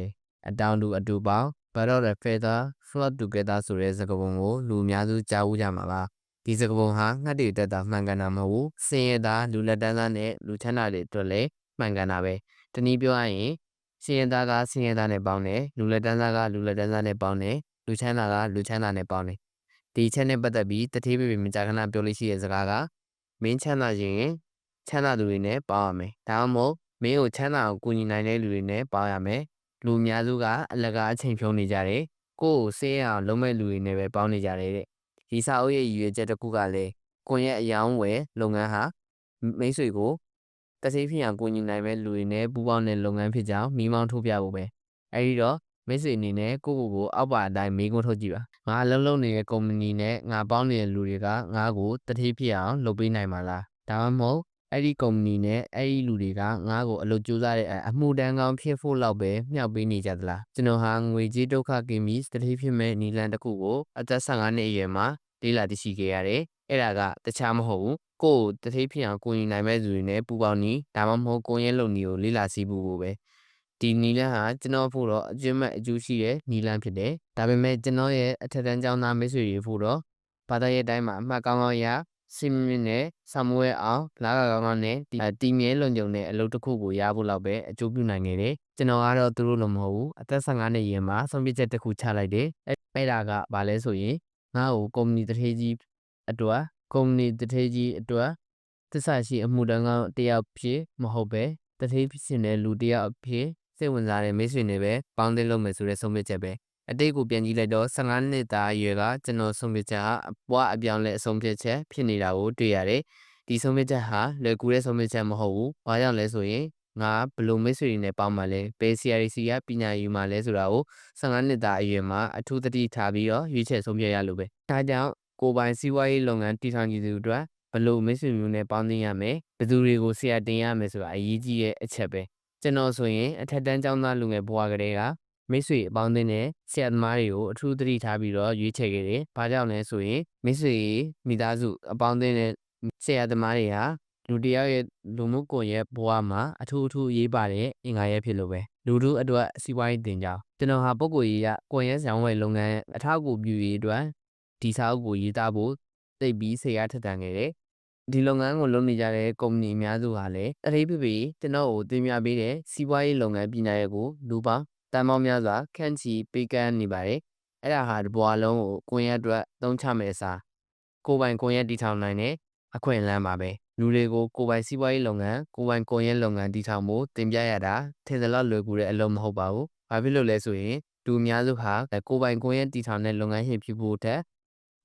ဲအတောင်တူအတူပေါင်း Bird of a feather flock together ဆိုတဲ့စကားပုံကိုလူအများစုကြားဦးကြမှာပါဒီစကားပုံဟာငှက်တွေတက်တာမှန်ကန်တာမဟုတ်ဘူးစင်ရသားလူလက်တန်းသားနဲ့လူချမ်းသာတွေအတွက်လည်းမှန်ကန်တာပဲတနည်းပြောရရင်စင်ရသားကစင်ရသားနဲ့ပေါင်းတယ်လူလက်တန်းသားကလူလက်တန်းသားနဲ့ပေါင်းတယ်လူချမ်းသာကလူချမ်းသာနဲ့ပေါင်းတယ်ဒီချက်နဲ့ပတ်သက်ပြီးတထေးပေမကြာခဏပြောလို့ရှိတဲ့စကားကမင်းချမ်းသာရင်ချမ်းသာသူတွေနဲ့ပေါင်းရမယ်ဒါမှမဟုတ်မင်းကိုချမ်းသာအောင်ကူညီနိုင်တဲ့လူတွေနဲ့ပေါင်းရမယ်လူအများစုကအလကားအချိန်ဖြုံးနေကြတယ်ကိုယ့်ကိုစေးအောင်လုံးမဲ့လူတွေနဲ့ပဲပေါင်းနေကြတယ်တဲ့ဒီစာအုပ်ရဲ့ရည်ရွယ်ချက်တစ်ခုကလည်းကွန်ရက်အယောင်းဝယ်လုပ်ငန်းဟာမိတ်ဆွေကိုတဆေးဖြစ်အောင်ကူညီနိုင်မဲ့လူတွေနဲ့ပူးပေါင်းတဲ့လုပ်ငန်းဖြစ်ကြောင်းမိမောင်းထုတ်ပြဖို့ပဲအဲဒီတော့မိတ်ဆွေအနေနဲ့ကိုအောက်ပါအတိုင်းမေးခွန်းထုတ်ကြည့်ပါငါအလုပ်လုပ်နေတဲ့ကုမ္ပဏီနဲ့ငါပေါင်းနေတဲ့လူတွေကငါ့ကိုတထေးဖြစ်အောင်လုပ်ပေးနိုင်မှာလားဒါမှမဟုတ်အဲ့ဒီကုမ္ပဏီနဲ့အဲ့ဒီလူတွေကငါ့ကိုအလုပ်ကြိုးစားတဲ့အမှုတန်းကောင်းဖြစ်ဖို့လောက်ပဲမျှောက်ပေးနေကြသလားကျွန်တော်ဟာငွေကြေးဒုက္ခကင်းပြီးတထေးဖြစ်မဲ့နီလန်တစ်ခုကိုအသက်15နှစ်အရွယ်မှာလေ့လာသိရှိခဲ့ရတယ်အဲ့ဒါကတခြားမဟုတ်ဘူးကိုယ်တထေးဖြစ်အောင်ကိုညီနိုင်မဲ့သူတွေနဲ့ပူပေါင်းနီးဒါမှမဟုတ်ကိုရဲလုံနီကိုလေ့လာစီးဖို့ပဲဒီနီလန်ဟာကျွန်တော်ဖို့တော့အကျွမ်းမဲ့အကျိုးရှိတဲ့နီလန်ဖြစ်တယ်ဒါပေမဲ့ကျွန်တော်ရဲ့အထက်တန်းကျောင်းသားမိတ်ဆွေတွေဖို့တော့ဘာသာရေးတိုင်းမှာအမှတ်ကောင်းကောင်းရစင်မြင့်နဲ့ဆာမွေးအောင်လာကကောင်းကောင်းနဲ့တီမြဲလွန်ကြုံတဲ့အလုပ်တစ်ခုကိုရဖို့လောက်ပဲအကျိုးပြုနိုင်ခဲ့တယ်ကျွန်တော်ကတော့သူတို့လိုမဟုတ်ဘူးအသက်15နှစ်ရင်မှာဆုံးဖြတ်ချက်တစ်ခုချလိုက်တယ်အဲ့ဒါကဘာလဲဆိုရင်ငါ့ကိုကုမ္ပဏီတထေးကြီးအတွက်သစ္စာရှိအမှုတန်းကောင်းတယောက်ဖြစ်မဟုတ်ပဲတထေးဖြစ်တဲ့လူတယောက်ဖြစ်စိတ်ဝင်စားတဲ့မိတ်ဆွေတွေပဲပေါင်းသင်းလုပ်မယ်ဆိုတဲ့ဆုံးဖြတ်ချက်ပဲအတိတ်ကိုပြန်ကြည့်လိုက်တော့15နှစ်သားအရွယ်ကကျွန်တော်ဆုံးဖြတ်ချက်ဟာအပွားအပြောင်းလဲအဆုံးဖြတ်ချက်ဖြစ်နေတာကိုတွေ့ရတယ်ဒီဆုံးဖြတ်ချက်ဟာလွယ်ကူတဲ့ဆုံးဖြတ်ချက်မဟုတ်ဘူးဘာကြောင့်လဲဆိုရင်ငါဘလို့မိတ်ဆွေတွေနဲ့ပေါင်းမှလဲဘယ် CRC ကပညာယူမှလဲဆိုတာကို15နှစ်သားအရွယ်မှာအထူးသတိထားပြီးတော့ရွေးချယ်ဆုံးဖြတ်ရလို့ပဲဒါကြောင့်ကိုပိုင်စီးပွားရေးလုပ်ငန်းတည်ထောင်ကြသူတို့ဘလို့မိတ်ဆွေမျိုးနဲ့ပေါင်းသင်းရမယ်ဘယ်သူတွေကိုဆရာတင်ရမယ်ဆိုတာအရေးကြီးတဲ့အချက်ပဲကျွန်တော်ဆိုရင်အထက်တန်းကျောင်းသားလူငယ်ဘဝကတည်းကမိတ်ဆွေအပေါင်းအသင်းနဲ့ဆရာသမားတွေကိုအထူးသတိထားပြီးတော့ရွေးချယ်ခဲ့တယ်။ဘာကြောင့်လဲဆိုရင်မိတ်ဆွေမိသားစုအပေါင်းအသင်းနဲ့ဆရာသမားတွေဟာလူတယောက်ရဲ့လူမှုကွန်ရက်ဘဝမှာအထူးအရေးပါတဲ့အင်္ဂါရပ်ဖြစ်လို့ပဲလူထုအတွက်စီးပွားရေးတင်ကြောင်းကျွန်တော်ဟာပုဂ္ဂိုလ်ရေးရကွန်ရက်ဆောင်ဝယ်လုပ်ငန်းအထောက်အကူပြုရေးအတွက်ဒီစာအုပ်ကိုရေးသားဖို့သိပြီးစိတ်အားထက်သန်ခဲ့တယ်။ဒီလုပ်ငန်းကိုလုပ်နေကြတဲ့ကုမ္ပဏီအများစုဟာလည်းအရေးပြကျွန်တော်ကိုတင်ပြပေးတဲ့စီးပွားရေးလုပ်ငန်းပညာရပ်ကိုလူပေါင်းတန်ပေါင်းများစွာခန့်ချီပေးကမ်းနေပါတယ်။အဲ့ဒါဟာတဘွားလုံးကိုကွန်ရက်အတွက်သုံးချမယ်အစားကိုပိုင်ကွန်ရက်တည်ထောင်နိုင်တဲ့အခွင့်အလမ်းပါပဲ။လူတွေကိုကိုပိုင်စီးပွားရေးလုပ်ငန်းကိုပိုင်ကွန်ရက်လုပ်ငန်းတည်ထောင်ဖို့တင်ပြရတာထင်သလောက်လွယ်ကူတဲ့အလုပ်မဟုတ်ပါဘူး။ဘာဖြစ်လို့လဲဆိုရင်လူအများစုဟာကိုပိုင်ကွန်ရက်တည်ထောင်တဲ့လုပ်ငန်းရှင်ဖြစ်ဖို့တက်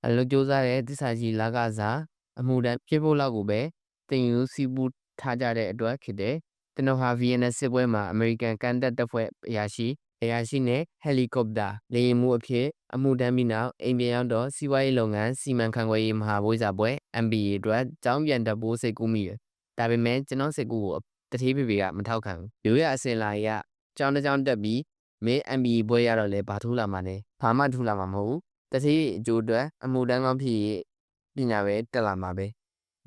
အလုပ်ကြိုးစားတဲ့သစ္စာရှိလာကစားအမှုတန်းဖြစ်ဖို့လောက်ကိုပဲတင်ယူစီးပူးထားကြတဲ့အတွက်ဖြစ်တယ်။ကျွန်တော်ဟာဗီယက်နမ်စစ်ပွဲမှာအမေရိကန်ကန်တပ်တပ်ဖွဲ့အရာရှိနဲ့ဟယ်လီကော်ပတာလေယာဉ်မှုအဖြစ်အမှုတန်းပြီးနောက်အိမ်ပြန်ရောက်တော့စီးပွားရေးလုပ်ငန်းစီမံခန့်ခွဲရေးမဟာဘွေးစာပွဲ MBA အတွက်ကျောင်းပြန်တက်ဖို့စိတ်ကူးမိတယ်။ဒါပေမဲ့ကျွန်တော်စိတ်ကူးကိုတထေးဖေဖေကမထောက်ခံဘူး။ရိုးရအစင်လာရကျောင်းတစ်ကျောင်းတက်ပြီးမင်း MBA ဘွဲရတော့လဲဘာထူးလာမှာလဲ။ဘာမှထူးလာမှာမဟုတ်ဘူး။တထေးအကျိုးအတွက်အမှုတန်းကောင်းဖြစ် ညာပဲတက်လာမှာပဲ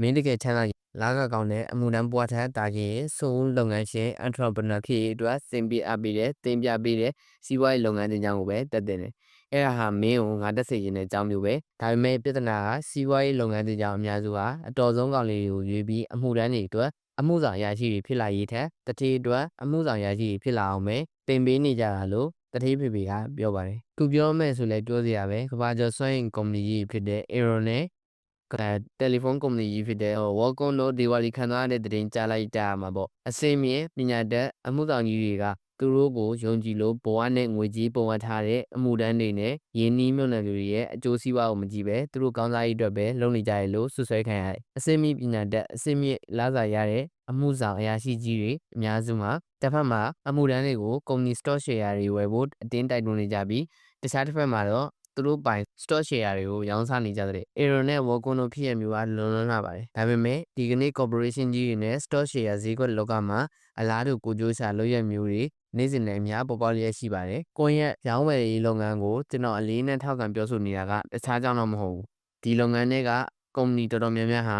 မင်းတကယ်ချမ်းသာလာကကောင်းတဲ့အမှုတန်းပွားထက်တာကြီးစိုးလုပ်ငန်းရှင် entrepreneur ဖြစ်ရေးအတွက်စင်ပြအပ်ပြီးတဲ့တင်ပြပေးတဲ့စီးပွားရေးလုပ်ငန်းတင်ကြောင်းကိုပဲတက်တင်တယ်အဲ့ဒါဟာမင်းကိုငါတက်စေခြင်းတဲ့အကြောင်းမျိုးပဲဒါပေမဲ့ပြဿနာကစီးပွားရေးလုပ်ငန်းတင်ကြောင်းအများစုဟာအတော်ဆုံးကောင်လေးတွေကိုရွေးပြီးအမှုတန်းတွေအတွက်အမှုဆောင်ရရှိတွေဖြစ်လာရေးထက်တတိအတွက်အမှုဆောင်ရရှိတွေဖြစ်လာအောင်ပဲတင်ပေးနေကြတာလို့တတိဖေဖေကပြောပါတယ်သူပြောမယ်ဆိုလဲပြောစရာပဲကဘာကျော်စွမ်းရင်ကုမ္ပဏီကြီးဖြစ်တဲ့ Aeron နဲ့တယ်လီဖုန်းကုမ္ပဏီကြီးဖြစ်တဲ့ Wacom တို့ဒီဝါလီခံသွားတဲ့တဲ့တင်ကြားလိုက်တာမှာပေါ့အစင်းမြင့်ပညာတတ်အမှုဆောင်ကြီးတွေကသူတို့ကိုယုံကြည်လို့ဘဝနဲ့ငွေကြီးပုံအပ်ထားတဲ့အမှုတန်းတွေနဲ့ရင်းနှီးမြှုပ်နှံသူတွေရဲ့အကျိုးစီးပွားကိုမကြည့်ပဲသူတို့ကောင်းစားရေးအတွက်ပဲလုပ်နေကြရလို့ဆွဆွဲခံရတယ်အစင်းမြင့်ပညာတတ်အစင်းမြင့်လာစားရတဲ့အမှုဆောင်အရာရှိကြီးတွေအများစုမှာတစ်ဖက်မှာအမှုတန်းတွေကိုကုမ္ပဏီ stock share တွေဝယ်ဖို့အတင်းတိုက်တွန်းနေကြပြီးတခြားတစ်ဖက်မှာတော့သူတို့ပိုင် stock share တွေကိုရောင်းစားနေကြတဲ့ Aeron နဲ့ Wacom တို့ဖြစ်ရမျိုးကလွန်လာပါတယ်ဒါပေမဲ့ဒီကနေ့ corporation ကြီးတွေနဲ့ stock share ဈေးကွက်လောကမှာအလားတူကိုကြိုးစားလုပ်ရမျိုးတွေနေ့စဉ်နဲ့အများပေါ်ပေါက်လျက်ရှိပါတယ်ကိုယ့်ရဲ့ရောင်းဝယ်ရေးလုပ်ငန်းကိုကျွန်တော်အလေးနဲ့ထောက်ခံပြောဆိုနေတာကတခြားကြောင့်တော့မဟုတ်ဘူးဒီလုပ်ငန်းတွေကကုမ္ပဏီတော်တော်များများဟ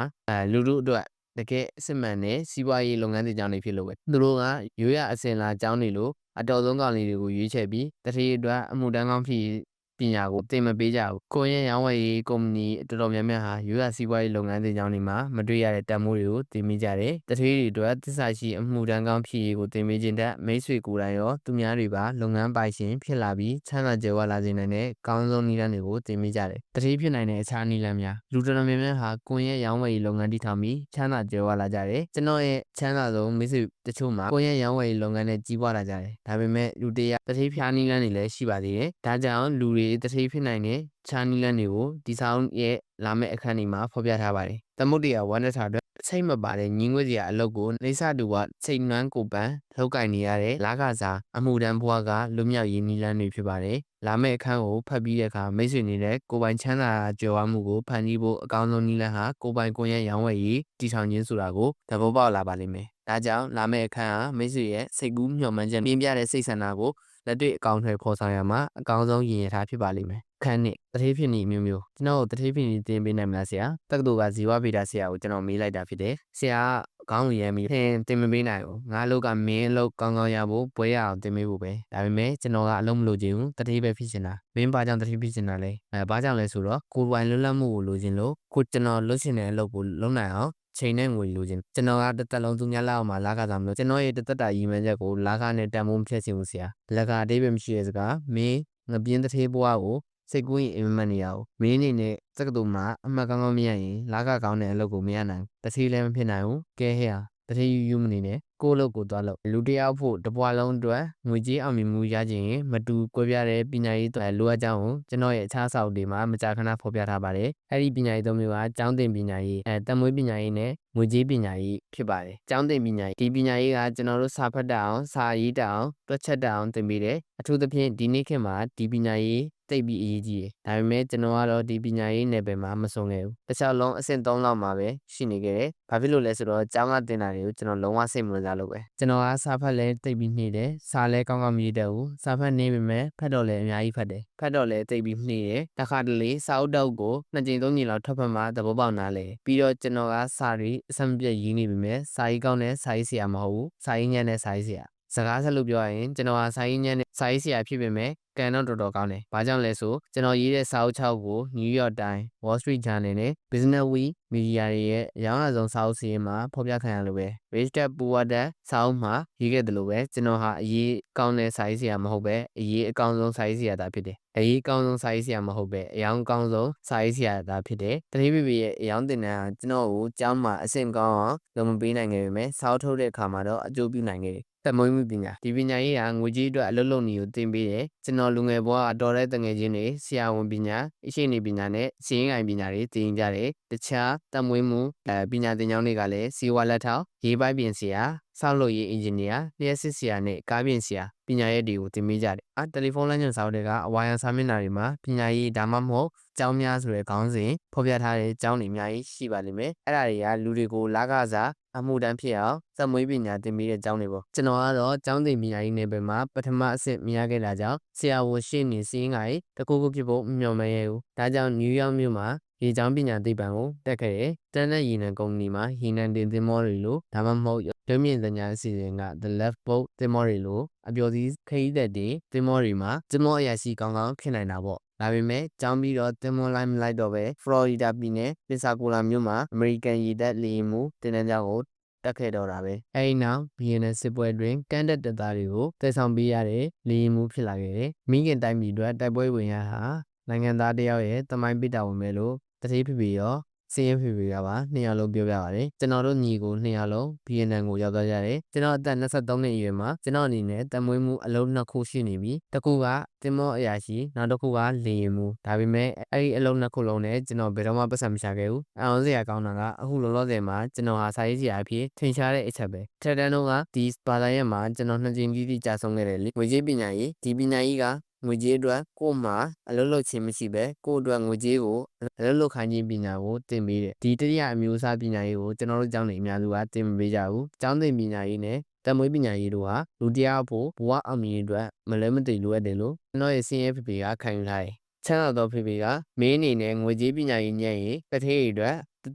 ာလူထုအတွက်တကယ်အစစ်မှန်တဲ့စီးပွားရေးလုပ်ငန်းတွေကြောင့်နေဖြစ်လို့ပဲသူတို့ကရိုးရအစင်လာအကြောင်းတွေလို့အတော်ဆုံးကောင်လေးတွေကိုရွေးချယ်ပြီးတတိအတွက်အမှုတန်းကောင်းဖြစ်ပညာကိုတင်မပေးကြဘူးကိုယ့်ရဲ့ရောင်းဝယ်ရေးကုမ္ပဏီတော်တော်များများဟာရိုးရစီးပွားရေးလုပ်ငန်းတွေကြောင့်နေမှာမတွေ့ရတဲ့တန်ဖိုးတွေကိုတင်မိကြတယ်တတိတွေအတွက်သစ္စာရှိအမှုတန်းကောင်းဖြစ်ရေးကိုတင်ပေးခြင်းတက်မိတ်ဆွေကိုယ်တိုင်ရောသူများတွေပါလုပ်ငန်းပိုင်ရှင်ဖြစ်လာပြီးချမ်းသာကြွယ်ဝလာစေနိုင်တဲ့ကောင်းဆုံးနည်းလမ်းတွေကိုတင်ပေးကြတယ်တတိဖြစ်နိုင်တဲ့အခြားနည်းလမ်းများလူတော်တော်များများဟာကိုယ့်ရဲ့ရောင်းဝယ်ရေးလုပ်ငန်းတည်ထောင်ပြီးချမ်းသာကြွယ်ဝလာကြတယ်ကျွန်တော်ရဲ့ချမ်းသာဆုံးမိတ်ဆွေတချို့မှာကိုယ့်ရဲ့ရောင်းဝယ်ရေးလုပ်ငန်းနဲ့ကြီးပွားလာကြတယ်ဒါပေမဲ့လူတရာတတိဖျားနည်းလမ်းတွေလည်းရှိပါသေးတယ်ဒါကြောင့်လူတွေတတိဖြစ်နိုင်တဲ့ချာနီလန်တွေကိုဒီဆောင်ရဲ့လာမယ့်အခန်းဒီမှာဖော်ပြထားပါတယ်။သမုဒ္ဒရာဝမ်းနထာအတွက်စိတ်မပါတဲ့ညီငွေ့စရာအလုပ်ကိုနေဆတူကစိတ်နှွမ်းကိုပန်းလောက်ကင်နေရတဲ့လာခစားအမှုတန်းဘွားကလွမြောက်ရင်းနီလန်းတွေဖြစ်ပါတယ်။လာမယ့်အခန်းကိုဖတ်ပြီးတဲ့အခါမိတ်ဆွေနေတဲ့ကိုပိုင်ချမ်းသာကြွယ်ဝမှုကိုဖန်တီးဖို့အကောင်းဆုံးနည်းလမ်းဟာကိုပိုင်ကိုယ်ရဲ့ရောင်းဝယ်ရေးတည်ထောင်ခြင်းဆိုတာကိုသဘောပေါက်လာပါလိမ့်မယ်။ဒါကြောင့်လာမယ့်အခန်းဟာမိတ်ဆွေရဲ့စိတ်ကူးမျှော်မှန်းချက်ပြင်းပြတဲ့စိတ်ဆန္ဒကိုလက်တွေ့အကောင့်ထဲပေါ်ဆောင်ရမှာအကောင်းဆုံးရည်ရထားဖြစ်ပါလိမ့်မယ်။ခန်းနှစ်တတိဖြစ်နေမျိုးမျိုးကျွန်တော်တတိဖြစ်နေတင်ပေးနိုင်မလားဆရာတက္ကသိုလ်ကဇီဝဗေဒဆရာကိုကျွန်တော်မေးလိုက်တာဖြစ်တယ်ဆရာခေါင်းရမ်းပြီးတင်မပေးနိုင်ဘူးငါအလုပ်ကမင်းအလုပ်ကောင်းကောင်းရဖို့ပွဲရအောင်တင်ပေးဖို့ပဲဒါပေမဲ့ကျွန်တော်ကအလုပ်မလုပ်ချင်ဘူးတတိပဲဖြစ်နေတာမင်းဘာကြောင့်တတိဖြစ်နေတာလဲဘာကြောင့်လဲဆိုတော့ကိုယ်ပိုင်လွတ်လပ်မှုကိုလိုချင်လို့ကိုကျွန်တော်လွတ်ချင်တဲ့အလုပ်ကိုလုပ်နိုင်အောင်ချိန်နဲ့ငွေလိုချင်ကျွန်တော်ကတစ်သက်လုံးသူများလောက်အောင်မှလာခစားမလို့ကျွန်တော်ရဲ့တစ်သက်တာရည်မှန်းချက်ကိုလာခနဲ့တန်ဖိုးမဖြတ်ချင်ဘူးဆရာလက်ကအတိတ်ပဲမရှိတဲ့စကားမင်းငပြင်းတစ်သေးဘွားကိုစိတ်ကူးရင်အိမ်မက်နေရအောင်မင်းအနေနဲ့စက္ကသိုလ်မှာအမှတ်ကောင်းကောင်းမရရင်လာကကောင်းတဲ့အလုပ်ကိုမရနိုင်တတိလည်းမဖြစ်နိုင်ဘူးကဲဟဲ့ဟာတတိယူမနေနဲ့ကိုယ့်အလုပ်ကိုသွားလုပ်လူတယောက်ဖို့တပွားလုံးအတွက်ငွေကြေးအောင်မြင်မှုရခြင်းမတူကွဲပြားတဲ့ပညာရေးတွေလိုအပ်ကြောင်းကိုကျွန်တော်ရဲ့အခြားစာအုပ်တွေမှာမကြာခဏဖော်ပြထားပါတယ်အဲ့ဒီပညာရေးသုံးမျိုးကကျောင်းသင်ပညာရေးတန်မွေးပညာရေးနဲ့ငွေကြေးပညာရေးဖြစ်ပါတယ်ကျောင်းသင်ပညာရေးဒီပညာရေးကကျွန်တော်တို့စာဖတ်တတ်အောင်စာရေးတတ်အောင်တွက်ချက်တတ်အောင်သင်ပေးတယ်အထူးသဖြင့်ဒီနေ့ခေတ်မှာဒီပညာရေးသိပြီးအရေးကြီးတယ်ဒါပေမဲ့ကျွန်တော်ကတော့ဒီပညာရေးနယ်ပယ်မှာမဆုံးခဲ့ဘူးတစ်ခြားလုံးအဆင့်3လောက်မှာပဲရှိနေခဲ့တယ်ဘာဖြစ်လို့လဲဆိုတော့ကျောင်းကသင်တာတွေကိုကျွန်တော်လုံးဝစိတ်မဝင်စားလို့ပဲကျွန်တော်ကစာဖတ်လဲသိပြီးနှိမ့်တယ်စာလဲကောင်းကောင်းမရေးတတ်ဘူးစာဖတ်နေပေမဲ့ဖတ်တော့လဲအများကြီးဖတ်တယ်ဖတ်တော့လဲသိပြီးနှိမ့်တယ်တစ်ခါတလေစာအုပ်တောက်ကို2ကြိမ်3ကြိမ်လောက်ထပ်ဖတ်မှသဘောပေါက်နားလဲပြီးတော့ကျွန်တော်ကစာတွေအဆင်မပြေရေးနေပေမဲ့စာရေးကောင်းတဲ့စာရေးဆရာမဟုတ်ဘူးစာရေးညံ့တဲ့စာရေးဆရာစကားဆက်လို့ပြောရရင်ကျွန်တော်ဟာစာရေးညံ့တဲ့စာရေးဆရာဖြစ်ပေမဲ့ကန်တော့တော်တော်ကောင်းတယ်။ဘာကြောင့်လဲဆိုကျွန်တော်ရေးတဲ့စာအုပ်6ကို New York Times, Wall Street Journal နဲ့ Business Week မီဒီယာတွေရဲ့အရောင်းအဆုံးစာအုပ်စီးရင်မှာဖော်ပြခံရလို့ပဲ။ Rich Dad Poor Dad စာအုပ်မှာရေးခဲ့တယ်လို့ပဲကျွန်တော်ဟာအရေးကောင်းတဲ့စာရေးဆရာမဟုတ်ပဲအရေးအကောင်းဆုံးစာရေးဆရာသာဖြစ်တယ်။အရေးကောင်းဆုံးစာရေးဆရာမဟုတ်ပဲအရောင်းကောင်းဆုံးစာရေးဆရာသာဖြစ်တယ်။တတိပိပိရဲ့အရောင်းတင်တန်းဟာကျွန်တော်ကိုကျောင်းမှာအဆင့်ကောင်းအောင်လုပ်မပေးနိုင်ခဲ့ပေမဲ့စာအုပ်ထုတ်တဲ့အခါမှာတော့အကျိုးပြုနိုင်ခဲ့တယ်။သက်မွေးမှုပညာဒီပညာရေးဟာငွေကြေးအတွက်အလုပ်လုပ်နေကိုသင်ပေးတယ်ကျွန်တော်လူငယ်ဘဝအတော်တဲ့တငယ်ချင်းတွေဆရာဝန်ပညာအရှိနေပညာနဲ့စီးရင်ကိုင်ပညာတွေသင်ကြတယ်တခြားသက်မွေးမှုပညာသင်ကျောင်းတွေကလည်းစီဝါလက်ထောက်ရေးပိုက်ပြင်ဆရာဆောက်လုပ်ရေးအင်ဂျင်နီယာလျှက်စစ်ဆရာနဲ့ကားပြင်ဆရာပညာရေးတွေကိုသင်ပေးကြတယ်တယ်လီဖုန်းလိုင်းညွှန်စာအုပ်တွေကအဝါရန်စာမျက်နှာတွေမှာပညာရေးဒါမှမဟုတ်ကျောင်းများဆိုတဲ့ခေါင်းစဉ်ဖော်ပြထားတဲ့ကျောင်းတွေအများကြီးရှိပါလိမ့်မယ်အဲ့ဒါတွေကလူတွေကိုလာကစားအမှုတန်းဖြစ်အောင်စက်မွေးပညာသင်ပေးတဲ့ကျောင်းတွေပေါ့ကျွန်တော်ကတော့ကျောင်းသင်ပညာရေးနယ်ပယ်မှာပထမအဆင့်မြင်ရခဲ့တာကြောင့်ဆရာဝန်ရှိနေစင်းကိုင်တကူကူဖြစ်ဖို့မျှော်မှန်းရဘူးဒါကြောင့်နယူးယောက်မြို့မှာ ရေကြောင်းပညာသိပ္ပံကိုတက်ခဲ့တဲ့တန်တဲ့ရေနံကုမ္ပဏီမှာရေနံတင်သင်္ဘောတွေလိုဒါမှမဟုတ်လွှတ်မြင့်သင်ကြားအစီအစဉ်က The Left Boat သင်္ဘောတွေလိုအပျော်စီးခရီးသက်တွေသင်္ဘောတွေမှာသင်္ဘောအရာရှိကောင်းကောင်းဖြစ်နိုင်တာပေါ့ဒါပေမဲ့ကြောင်းပြီးတော့သင်္ဘောလိုက်မလိုက်တော့ပဲဖလော်ရီဒါပြည်နယ်ပင်ဆာကိုလာမြို့မှာအမေရိကန်ရေတပ်လေယာဉ်မှုတင်တန်းကျောင်းကိုတက်ခဲ့တော့တာပဲအဲဒီနောက်ဗီယက်နမ်စစ်ပွဲတွင်ကမ်းတက်တပ်သားတွေကိုတည်ဆောင်ပေးရတဲ့လေယာဉ်မှုဖြစ်လာခဲ့တယ်မိခင်တိုင်းပြည်အတွက်တိုက်ပွဲဝင်ရတာနိုင်ငံသားတယောက်ရဲ့တမိုင်းပိတာဝင်မယ်လို့တတိဖိဖိရောစင်းရဖိဖိကပါနှစ်ယောက်လုံးပြောပြပါတယ်ကျွန်တော်တို့ညီကိုနှစ်ယောက်လုံးဗီယက်နမ်ကိုရောက်သွားကြတယ်ကျွန်တော်အသက်23နှစ်အရွယ်မှာကျွန်တော်အနေနဲ့တမွေးမှုအလုံး2ခုရှိနေပြီတစ်ခုကတင်မောအရာရှိနောက်တစ်ခုကလေရင်မှုဒါပေမဲ့အဲ့ဒီအလုံး2ခုလုံးနဲ့ကျွန်တော်ဘယ်တော့မှပတ်စံမချခဲ့ဘူးအောင်စရာကောင်းတာကအခုလောလောဆယ်မှာကျွန်တော်ဟာစာရေးဆရာအဖြစ်ထင်ရှားတဲ့အချက်ပဲထက်တန်းတော့ကဒီဘာသာရပ်မှာကျွန်တော်2ကြိမ်တိကြာဆုံးခဲ့တယ်လေငွေကြေးပညာရေးဒီပညာရေးကငွေကြေးအတွက်ကို့မှာအလုပ်လုပ်ခြင်းမရှိပဲကို့အတွက်ငွေကြေးကိုအလုပ်လုပ်ခိုင်းခြင်းပညာကိုသင်ပေးတယ်ဒီတတိယအမျိုးအစားပညာရေးကိုကျွန်တော်တို့ကျောင်းနေအများစုကသင်မပေးကြဘူးကျောင်းသင်ပညာရေးနဲ့တမွေးပညာရေးတို့ဟာလူတရားဖို့ဘဝအောင်မြင်ရေးအတွက်မလဲမသိလိုအပ်တယ်လို့ကျွန်တော်ရဲ့ CFP ကခံယူထားတယ်ချမ်းသာသောဖေဖေကမင်းအနေနဲ့ငွေကြေးပညာရေးညံ့ရင်တထေးတွေအတွက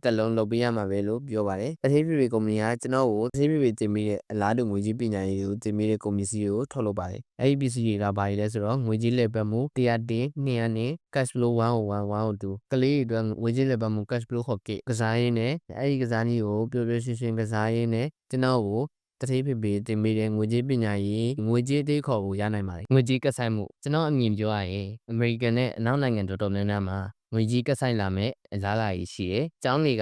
်တက်လုံးလုပ်ပေးရမှာပဲလို့ပြောပါတယ်တထေးဖေဖေကုမ္ပဏီကကျွန်တော်ကိုတထေးဖေဖေတင်ပေးတဲ့အလားတူငွေကြေးပညာရေးကိုတင်ပေးတဲ့ကုမ္ပဏီစီကိုထုတ်လုပ်ပါတယ်အဲ့ဒီပစ္စည်းတွေကဘာတွေလဲဆိုတော့ငွေကြေးလည်ပတ်မှု100 200နဲ့ cash flow 101 102ကလေးတွေအတွက်ငွေကြေးလည်ပတ်မှု cash flow ဟုတ်ကဲ့ကစားရင်းနဲ့အဲ့ဒီကစားနည်းကိုပျော်ပျော်ရွှင်ရွှင်ကစားရင်းနဲ့ကျွန်တော်ကိုတတိဖိဖိတင်ပေးတဲ့ငွေကြေးပညာရေးငွေကြေးသေးခေါ်ကိုရနိုင်ပါတယ်ငွေကြေးကဆိုင်မှုကျွန်တော်အမြင်ပြောရရင်အမေရိကန်နဲ့အနောက်နိုင်ငံတော်တော်များများမှာငွေကြေးကဆိုင်လာမဲ့အလားအလာကြီးရှိတယ်။ကျောင်းတွေ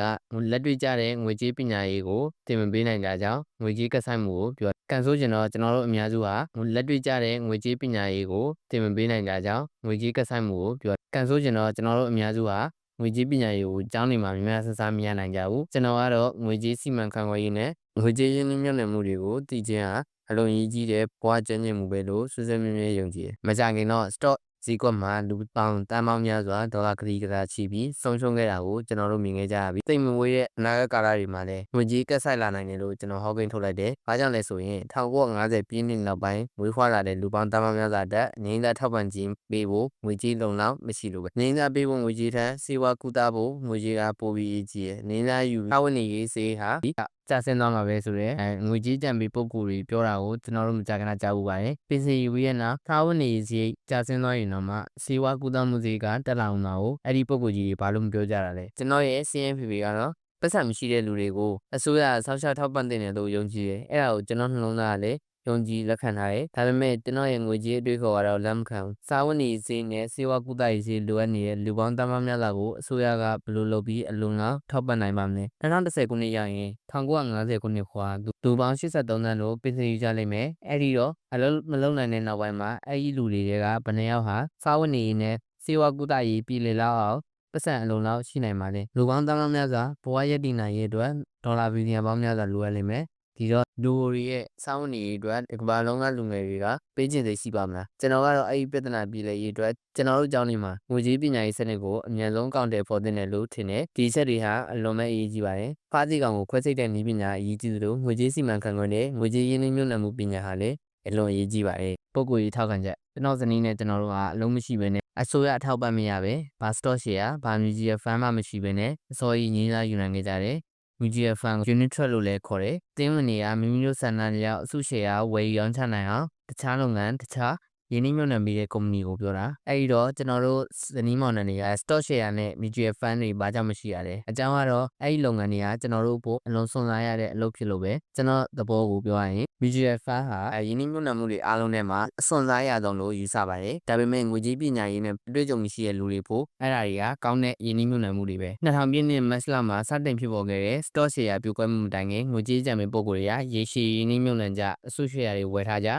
ကလက်တွေ့ကျတဲ့ငွေကြေးပညာရေးကိုသင်မပေးနိုင်ကြကြောင်းငွေကြေးကဆိုင်မှုကိုပြောကန်ဆိုကျွန်တော်တို့အများစုဟာလက်တွေ့ကျတဲ့ငွေကြေးပညာရေးကိုသင်မပေးနိုင်ကြကြောင်းငွေကြေးကဆိုင်မှုကိုပြောကန်ဆိုကျွန်တော်တို့အများစုဟာငွေကြေးပညာရေးကိုကျောင်းတွေမှာများများဆဆမရနိုင်ကြဘူး။ကျွန်တော်ကတော့ငွေကြေးစီမံခန့်ခွဲရေးနဲ့ငွေကြေးရင်းနှီးမြှုပ်နှံမှုတွေကိုသိခြင်းဟာအလွန်ရည်ကြီးတဲ့ဘဝကျဉ်းကျင်မှုပဲလို့ဆွေးဆွေးမြဲမြဲယုံကြည်တယ်။မကြခင်တော့ stock ဈေးကွက်မှာလူပေါင်းတန်းပေါင်းများစွာဒေါ်လာကတိကစားချီပြီးဆုံးရှုံးခဲ့တာကိုကျွန်တော်တို့မြင်ခဲ့ကြရပြီးသိမဝေးတဲ့အနာဂတ်ကာလတွေမှာလည်းငွေကြေးကဆိုင်လာနိုင်တယ်လို့ကျွန်တော်ဟောကိန်းထုတ်လိုက်တယ်။ဘာကြောင့်လဲဆိုရင်1950ပြည့်နှစ်နောက်ပိုင်းမွေးဖွားလာတဲ့လူပေါင်းတန်းပေါင်းများစွာတက်ငင်းသားထောက်ပံ့ခြင်းပေးဖို့ငွေကြေးလုံလောက်မရှိလို့ပဲငင်းသားပေးဖို့ငွေကြေးထက်စေဝါကူတာဖို့ငွေကြေးကပိုပြီးအကြီးတယ်။ငင်းသားယူထားဝင်နေရေးစေးဟာကြာဆင်းသွားမှာပဲဆိုတော့ငွေကြေးကြံပေးပုဂ္ဂိုလ်တွေပြောတာကိုကျွန်တော်တို့မကြာခဏကြားဘူးပါတယ်ပင်စင်ယူပြီးရနာထားဝင်နေစရိတ်ကြာဆင်းသွားရင်တော့မှစေဝါကူတာမှုစရိတ်ကတက်လာအောင်တာကိုအဲ့ဒီပုဂ္ဂိုလ်ကြီးတွေဘာလို့မပြောကြတာလဲကျွန်တော်ရဲ့ CNPP ကတော့ပတ်စံမရှိတဲ့လူတွေကိုအစိုးရဆောက်ရှောက်ထောက်ပံ့တဲ့လို့ယုံကြည်တယ်အဲ့ဒါကိုကျွန်တော်နှလုံးသားကလည်းယုံကြည်လက်ခံထားတယ်ဒါပေမဲ့ကျွန်တော်ရဲ့ငွေကြေးအတွေ့အခေါ်ကတော့လက်မခံဘူးစာဝန်နေစင်းနဲ့စေဝါကူတာရေးစလိုအပ်နေတဲ့လူပေါင်းတန်းပေါင်းများစွာကိုအစိုးရကဘယ်လိုလုပ်ပြီးအလုံလောက်ထောက်ပံ့နိုင်ပါမလဲ2010ခုနှစ်ရောက်ရင်1950ခုနှစ်ခွာလူပေါင်း83သန်းလို့ပြင်ဆင်ယူကြလိမ့်မယ်အဲ့ဒီတော့အလုံးမလုံနိုင်တဲ့နောက်ပိုင်းမှာအဲ့ဒီလူတွေကဘယ်နှယောက်ဟာစာဝန်နေနဲ့စေဝါကူတာရေးပြည်လေလောက်အောင်ပတ်စံအလုံးလောက်ရှိနိုင်ပါလေလူပေါင်းတန်းပေါင်းများစွာဘဝရည်တည်နိုင်ရေးအတွက်ဒေါ်လာဘီလီယံပေါင်းများစွာလိုအပ်လိမ့်မယ်ဒီတော့လူတွေရဲ့စောင်းနေအတွက်ဒီကမ္ဘာလုံးကလူငယ်တွေကပေးချင်သိရှိပါမလားကျွန်တော်ကတော့အဲ့ဒီပြဿနာပြည်လေရေးအတွက်ကျွန်တော်တို့ကျောင်းနေမှာငွေကြေးပညာရေးစနစ်ကိုအမြန်ဆုံးကောင်တယ်ဖော်တင်တယ်လို့ထင်တယ်ဒီချက်တွေဟာအလွန်မဲ့အရေးကြီးပါတယ်ဖားစီကောင်ကိုခွဲစိတ်တဲ့နည်းပညာအရေးကြီးသလိုငွေကြေးစီမံခန့်ခွဲတဲ့ငွေကြေးရင်းနှီးမြှုပ်နှံမှုပညာဟာလည်းအလွန်အရေးကြီးပါတယ်ပုဂ္ဂိုလ်ရေးထောက်ခံချက်ကျွန်တော်ဇနီးနဲ့ကျွန်တော်တို့ကအလုံးမရှိဘဲနဲ့အစိုးရအထောက်ပံ့မရပဲဘာ stock share ဘာ mutual fund မှမရှိဘဲနဲ့အစောကြီးငင်းသားယူနိုင်ခဲ့ကြတယ်mutual fund unit trust လို့လည်းခေါ်တယ်။တင်းဝင်တွေကမိမိတို့ဆန္ဒအလျောက်အစုရှယ်ယာဝယ်ရောင်းချနိုင်အောင်တခြားလုပ်ငန်းတခြားရင်းနှီးမြှုပ်နှံပေးတဲ့ကုမ္ပဏီကိုပြောတာ။အဲဒီတော့ကျွန်တော်တို့ဇနီးမောင်နှံတွေက stock share နဲ့ mutual fund တွေဘာကြောင့်မရှိရလဲ။အကြောင်းကတော့အဲဒီလုပ်ငန်းတွေကကျွန်တော်တို့ဖို့အလွန်စွန့်စားရတဲ့အလုပ်ဖြစ်လို့ပဲကျွန်တော်သဘောကိုပြောရရင် mutual fund ဟာရင်းနှီးမြှုပ်နှံမှုတွေအားလုံးထဲမှာအစွန့်စားရဆုံးလို့ယူဆပါတယ်။ဒါပေမဲ့ငွေကြေးပညာရေးနဲ့အတွေ့အကြုံရှိတဲ့လူတွေဖို့အဲ့ဒါတွေကကောင်းတဲ့ရင်းနှီးမြှုပ်နှံမှုတွေပဲ2000ပြည့်နှစ်မတ်လမှာစတင်ဖြစ်ပေါ်ခဲ့တဲ့ stock share ပြိုကွဲမှုတိုင်ငယ်ငွေကြေးကြံပေးပုံကိုယ်တွေကရေရှည်ရင်းနှီးမြှုပ်နှံကြအစုရှယ်ယာတွေဝယ်ထားကြ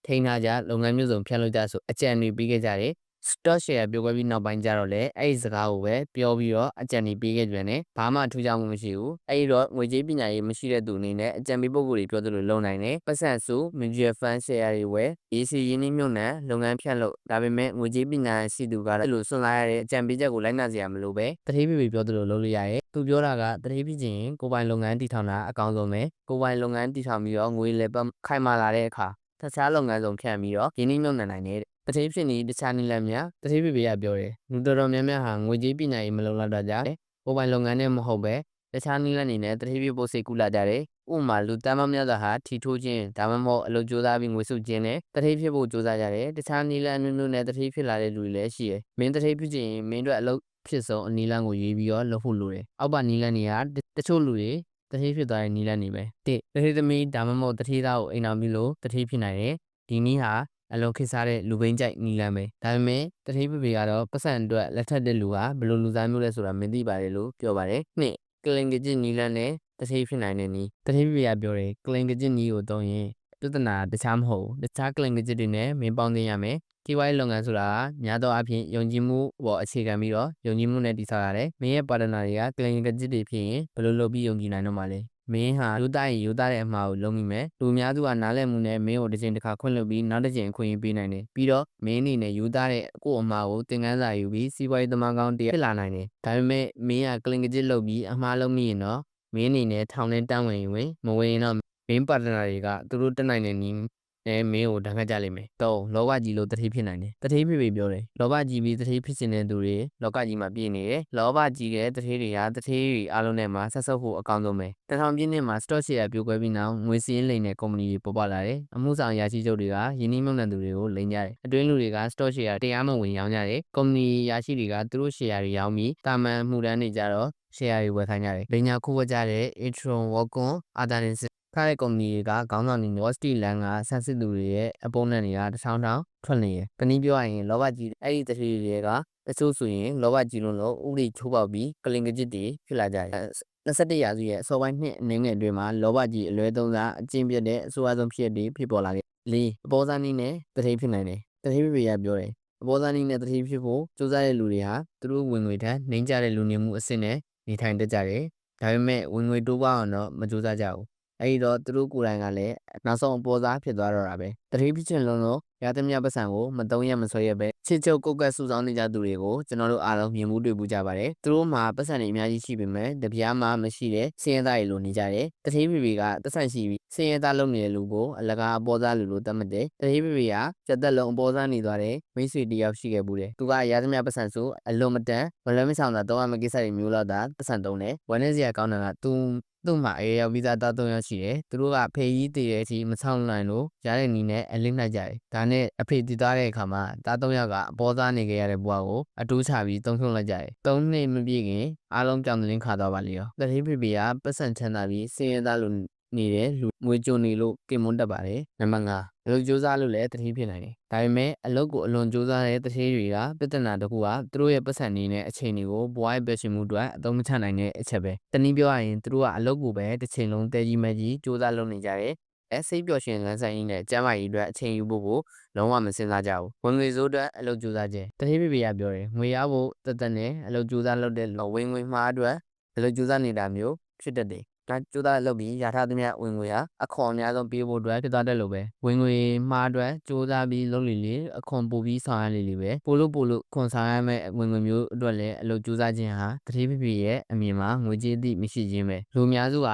ထိန်းထားကြလုပ်ငန်းမျိုးစုံဖြန့်လို့ကြဆိုအကြံတွေပေးခဲ့ကြတယ် stock share ပြိုကွဲပြီးနောက်ပိုင်းကျတော့လေအဲ့ဒီစကားကိုပဲပြောပြီးတော့အကြံတွေပေးခဲ့ကြတယ်ဘာမှထူးခြားမှုမရှိဘူးအဲ့ဒီတော့ငွေကြေးပညာရေးမရှိတဲ့သူအနေနဲ့အကြံပေးပုံကိုယ်တွေပြောသလိုလုပ်နိုင်တယ်ပတ်စံစု mutual fund share တွေဝယ်ရေရှည်ရင်းနှီးမြှုပ်နှံလုပ်ငန်းဖြန့်လို့ဒါပေမဲ့ငွေကြေးပညာရှိသူကလည်းအဲ့လိုစွန့်စားရတဲ့အကြံပေးချက်ကိုလိုက်နာစရာမလိုပဲတတိပိပိပြောသလိုလုပ်လို့ရတယ်သူပြောတာကတတိပိချင်းကိုပိုင်လုပ်ငန်းတည်ထောင်တာအကောင်းဆုံးပဲကိုပိုင်လုပ်ငန်းတည်ထောင်ပြီးတော့ငွေလည်းပတ်ခိုင်မာလာတဲ့အခါတခြားလုပ်ငန်းစုံဖြန့်ပြီးတော့ရင်းနှီးမြှုပ်နှံနိုင်တယ် တတိဖြစ်နေတခြားနည်းလမ်းများတတိပြပြရပြောတယ်လူတော်တော်များများဟာငွေကြေးပညာရေးမလုံလောက်တာကြောင့်ကိုယ်ပိုင်လုပ်ငန်းနဲ့မဟုတ်ပဲတခြားနည်းလမ်းတွေနဲ့တတိပြဖို့စိတ်ကူးလာကြတယ်ဥပမာလူတန်းပေါင်းများစွာဟာထီထိုးခြင်းဒါမှမဟုတ်အလုပ်ကြိုးစားပြီးငွေစုခြင်းနဲ့တတိဖြစ်ဖို့ကြိုးစားကြတယ်တခြားနည်းလမ်းမျိုးနဲ့တတိဖြစ်လာတဲ့လူတွေလည်းရှိတယ်မင်းတတိဖြစ်ခြင်းမင်းတို့အလုပ်ဖြစ်ဆုံးအနည်းလမ်းကိုရွေးပြီးတော့လုပ်ဖို့လိုတယ်အောက်ပါနည်းလမ်းတွေကတချို့လူတွေတတိဖြစ်သွားတဲ့နည်းလမ်းတွေပဲတတိသမီးဒါမှမဟုတ်တတိသားကိုအိမ်အောင်ပြီးလို့တတိဖြစ်နိုင်တယ်ဒီနည်းဟာအလုံးခေတ်စားတဲ့လူပိန်းကြိုက်နီလမ်းပဲဒါပေမဲ့တတိပပေကတော့ပတ်စံအတွက်လက်ထက်တဲ့လူဟာဘယ်လိုလူသားမျိုးလဲဆိုတာမသိပါတယ်လို့ပြောပါတယ်နှစ်ကလင်ကကျစ်နီလမ်းနဲ့တတိဖြစ်နိုင်တဲ့နီးတတိပပေကပြောတယ်ကလင်ကကျစ်နီကိုသုံးရင်ပြဿနာတခြားမဟုတ်တခြားကလင်ကကျစ်တွေနဲ့မင်းပေါင်းသိရမယ်ဒီဝိုင်းလုပ်ငန်းဆိုတာများသောအားဖြင့်ယုံကြည်မှုပေါ်အခြေခံပြီးတော့ယုံကြည်မှုနဲ့တည်ဆောက်ရတယ်မင်းရဲ့ပါတနာတွေကကလင်ကကျစ်တွေဖြစ်ရင်ဘယ်လိုလုပ်ပြီးယုံကြည်နိုင်တော့မှာလဲမင်းဟာယူသားရင်ယူသားတဲ့အမှားကိုလုံးမိမယ်လူများစုကနားလည်မှုနဲ့မင်းကိုတစ်ချိန်တစ်ခါခွင့်လွှတ်ပြီးနောက်တစ်ချိန်အခွင့်အရေးပေးနိုင်တယ်ပြီးတော့မင်းအနေနဲ့ယူသားတဲ့ကိုယ့်အမှားကိုသင်ခန်းစာယူပြီးစီးပွားရေးသမားကောင်းတည်းဖြစ်လာနိုင်တယ်ဒါပေမဲ့မင်းကကလင်ကကျစ်လုပ်ပြီးအမှားလုံးမိရင်တော့မင်းအနေနဲ့ထောင်ထဲတန်းဝင်ဝင်မဝင်ရင်တော့မင်းပါတနာတွေကသူတို့တက်နိုင်တဲ့နည်းနဲ့မင်းကိုတန်းခတ်ကြလိမ့်မယ်တော့လောဘကြီးလို့တတိဖြစ်နိုင်တယ်တတိဖြစ်ပြီးပြောတယ်လောဘကြီးပြီးတတိဖြစ်နေတဲ့သူတွေလောကကြီးမှာပြည့်နေတယ်လောဘကြီးတဲ့တတိတွေဟာတတိတွေအားလုံးနဲ့မှာဆက်ဆုပ်ဖို့အကောင်းဆုံးပဲ2000ပြည့်နှစ်မှာ stock share ပြိုကွဲပြီးနောက်ငွေစည်းလိမ်တဲ့ကုမ္ပဏီတွေပေါ်ပေါက်လာတယ်အမှုဆောင်ရာရှိချုပ်တွေကယင်းနှိမ့်မြုပ်နှံသူတွေကိုလိမ်ကြတယ်အတွင်းလူတွေက stock share တရားမဝင်ရောင်းကြတယ်ကုမ္ပဏီရာရှိတွေကသူတို့ share တွေရောင်းပြီးတာမန်မှုတန်းနေကြတော့ share တွေဝယ်ခိုင်းကြတယ်လိမ်ညာခိုးဝှက်ကြတဲ့ Atron Walcon Adanisခါတဲ့ကုမ္ပဏီတွေကခေါင်းဆောင်တွေ Wall Street လမ်းကဆန်းစစ်သူတွေရဲ့အပုံနဲ့တွေကတစ်ထောင်ထွက်နေရယ်။တနည်းပြောရရင်လောဘကြီးအဲ့ဒီတတိတွေကတချို့ဆိုရင်လောဘကြီးလို့ဥပဒေချိုးပေါက်ပြီးကလင်ကကျစ်တွေဖြစ်လာကြတယ်21ရာစုရဲ့အစောပိုင်းနှစ်အနေငယ်အတွင်းမှာလောဘကြီးအလွဲသုံးစားအကျင့်ပြတ်တဲ့အဆိုအဆုံးဖြစ်တွေဖြစ်ပေါ်လာခဲ့။၄အပေါ်စားနည်းနဲ့တတိဖြစ်နိုင်တယ်။တတိပြရပြောတယ်။အပေါ်စားနည်းနဲ့တတိဖြစ်ဖို့စူးစမ်းတဲ့လူတွေဟာသူတို့ဝင်ငွေထက်နှိမ့်ကျတဲ့လူနေမှုအဆင့်နဲ့နေထိုင်တတ်ကြတယ်။ဒါပေမဲ့ဝင်ငွေတိုးပွားအောင်တော့မစူးစမ်းကြဘူး။အဲ့တော့သူတို့ကိုယ်တိုင်ကလည်းနောက်ဆုံးအပေါ်စားဖြစ်သွားတော့တာပဲတတိဖြစ်ခြင်းလုံးလို့ရသမျှပတ်စံကိုမတုံးရမဆွဲရပဲချစ်ချုပ်ကုတ်ကတ်စုဆောင်းနေကြသူတွေကိုကျွန်တော်တို့အားလုံးမြင်မှုတွေ့မှုကြပါတယ်သူတို့မှာပတ်စံတွေအများကြီးရှိပေမဲ့တပြားမှမရှိတဲ့စင်ရသားတွေလိုနေကြတယ်တတိပပေကပတ်စံရှိပြီးစင်ရသားလုံးနေတဲ့လူကိုအလကားအပေါ်စားလူလို့သတ်မှတ်တယ်တတိပပေကစက်သက်လုံးအပေါ်စားနေသွားတဲ့မိတ်ဆွေတယောက်ရှိခဲ့ဘူးတယ်သူကရသမျှပတ်စံစုအလွန်မတန်ဝလမဆောင်တာတော့အမကိစ္စတွေမျိုးလောက်တာပတ်စံသုံးတယ်ဝမ်းနေစရာကောင်းတာကသူ့မှာအေးရောက်ပြီးသားတာ3ယောက်ရှိတယ်သူတို့ကဖေကြီးတည်တဲ့အထိမဆောင်နိုင်လို့ရတဲ့နီးနဲ့အလင်းလိုက်ကြတယ်ဒါနဲ့အဖေတည်သွားတဲ့အခါမှာတာ3ယောက်ကအပေါ်သားနေခဲ့ရတဲ့ဘွားကိုအတိုးချပြီးတုံးထုံလိုက်ကြတယ်3နှစ်မပြည့်ခင်အားလုံးကြောင်တင်ခါသွားပါလေရောတတိဖေဖေကပတ်စံချမ်းသာပြီးစင်ရသားလို့နေတဲ့လူငွေကြုံနေလို့ကင်မွန်းတက်ပါတယ်နံပါတ်5အလုပ်ကြိုးစားလို့လည်းတတိဖြစ်နိုင်တယ်ဒါပေမဲ့အလုပ်ကိုအလွန်ကြိုးစားတဲ့တတိတွေကပြဿနာတစ်ခုကသူတို့ရဲ့ပတ်စံနေနဲ့အချိန်တွေကိုဘွားရဲ့ပြည့်စုံမှုအတွက်အသုံးမချနိုင်တဲ့အချက်ပဲတနည်းပြောရရင်သူတို့ကအလုပ်ကိုပဲတစ်ချိန်လုံးတဲကြီးမဲ့ကြီးကြိုးစားလုပ်နေကြတယ်စိတ်ပျော်ရွှင်လန်းဆိုင်ရင်းနဲ့ကျမ်းမာရေးအတွက်အချိန်ယူဖို့ကိုလုံးဝမစင်စားကြဘူးဝင်ငွေစိုးအတွက်အလုပ်ကြိုးစားခြင်းတတိပြပြရပြောတယ်ငွေရဖို့တက်နဲ့အလုပ်ကြိုးစားလုပ်တဲ့ဝင်ငွေမှားအတွက်အလုပ်ကြိုးစားနေတာမျိုးဖြစ်တတ်တယ်ဒါကြိုးစားလုပ်ပြီးရထားသမျှဝင်ငွေဟာအခွန်အများဆုံးပေးဖို့အတွက်ဖြစ်သွားတယ်လို့ပဲဝင်ငွေမှားအတွက်ကြိုးစားပြီးလုပ်လေအခွန်ပိုပြီးဆောင်ရလေပဲပို့လို့ခွန်ဆောင်ရမယ့်ဝင်ငွေမျိုးအတွက်လည်းအလုပ်ကြိုးစားခြင်းဟာတတိပြပြရဲ့အမြင်မှာငွေကြေးသည့်မရှိခြင်းပဲလူများစုဟာ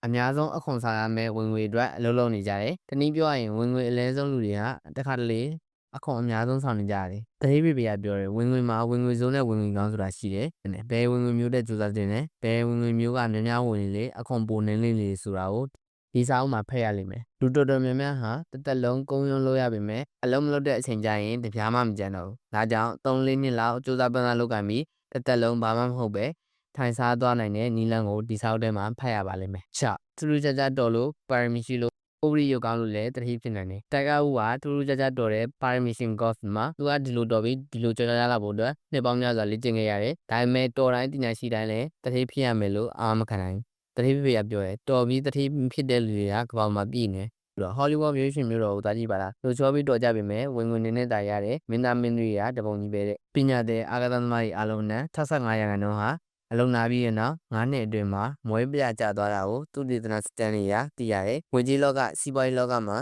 အများဆုံးအခွန်ဆောင်ရမယ့်ဝင်ငွေအတွက်အလုပ်လုပ်နေကြတယ်။တနည်းပြောရရင်ဝင်ငွေအလဲဆုံးလူတွေကတခါတလေအခွန်အများဆုံးဆောင်နေကြတယ်။တတိပြပြပြောတယ်ဝင်ငွေမှာဝင်ငွေစိုးနဲ့ဝင်ငွေကောင်းဆိုတာရှိတယ်။ဘယ်ဝင်ငွေမျိုးတဲ့ကြိုးစားခြင်းနဲ့ဘယ်ဝင်ငွေမျိုးကများဝင်လေအခွန်ပိုနေလေဆိုတာကိုဒီစာအုပ်မှာဖတ်ရလိမ့်မယ်။လူတော်တော်များများဟာတက်လုံးကုန်းရုံးလို့ရပေမဲ့အလုံးမလုပ်တဲ့အချိန်ကျရင်တပြားမှမကြမ်းတော့ဘူး။ဒါကြောင့်3-4နှစ်လောက်ကြိုးစားပန်းစားလုပ်ကင်ပြီးတက်လုံးဘာမှမဟုတ်ပဲထိုင်စားသွားနိုင်တဲ့နီလန်းကိုဒီစာအုပ်ထဲမှာဖတ်ရပါလိမ့်မယ်။ထူးထူးခြားခြားတော်လို့ပါရမီရှိလို့ဥပရိယကောင်းလို့လည်းတတိဖြစ်နိုင်တယ်။တိုက်ကဦးကထူးထူးခြားခြားတော်တဲ့ပါရမီရှင်ကော့ဖ်မှာသူကဒီလိုတော်ပြီးဒီလိုကြော်ကြားလာဖို့အတွက်နှစ်ပေါင်းများစွာလေ့ကျင့်ခဲ့ရတယ်။ဒါပေမဲ့တော်တိုင်းတင်ညာရှိတိုင်းလည်းတတိဖြစ်ရမယ်လို့အာမခံနိုင်ဘူး။တတိဖြစ်ပြောတယ်တော်ပြီးတတိဖြစ်တဲ့လူတွေကကဘာမှာပြည်နေပြီးတော့ဟောလိဝုဒ်မျိုးရှင်မျိုးတော်ကိုတာကြည့်ပါလားလူချောပြီးတော်ကြပြီမဲ့ဝင်ငွေနဲ့တာရတဲ့မင်းသားမင်းတွေကတပုံကြီးပဲတဲ့ပညာတဲ့အာဂသသမားတွေအားလုံးနဲ့65%ဟာအလုံနာပြီးရင်တော့9နှစ်အတွင်းမှာမွေးပြကျသွားတာကိုသူတေသနာစတန်တွေရသိရတယ်။ငွေကြေးလောကစီးပွားရေးလောကမှာ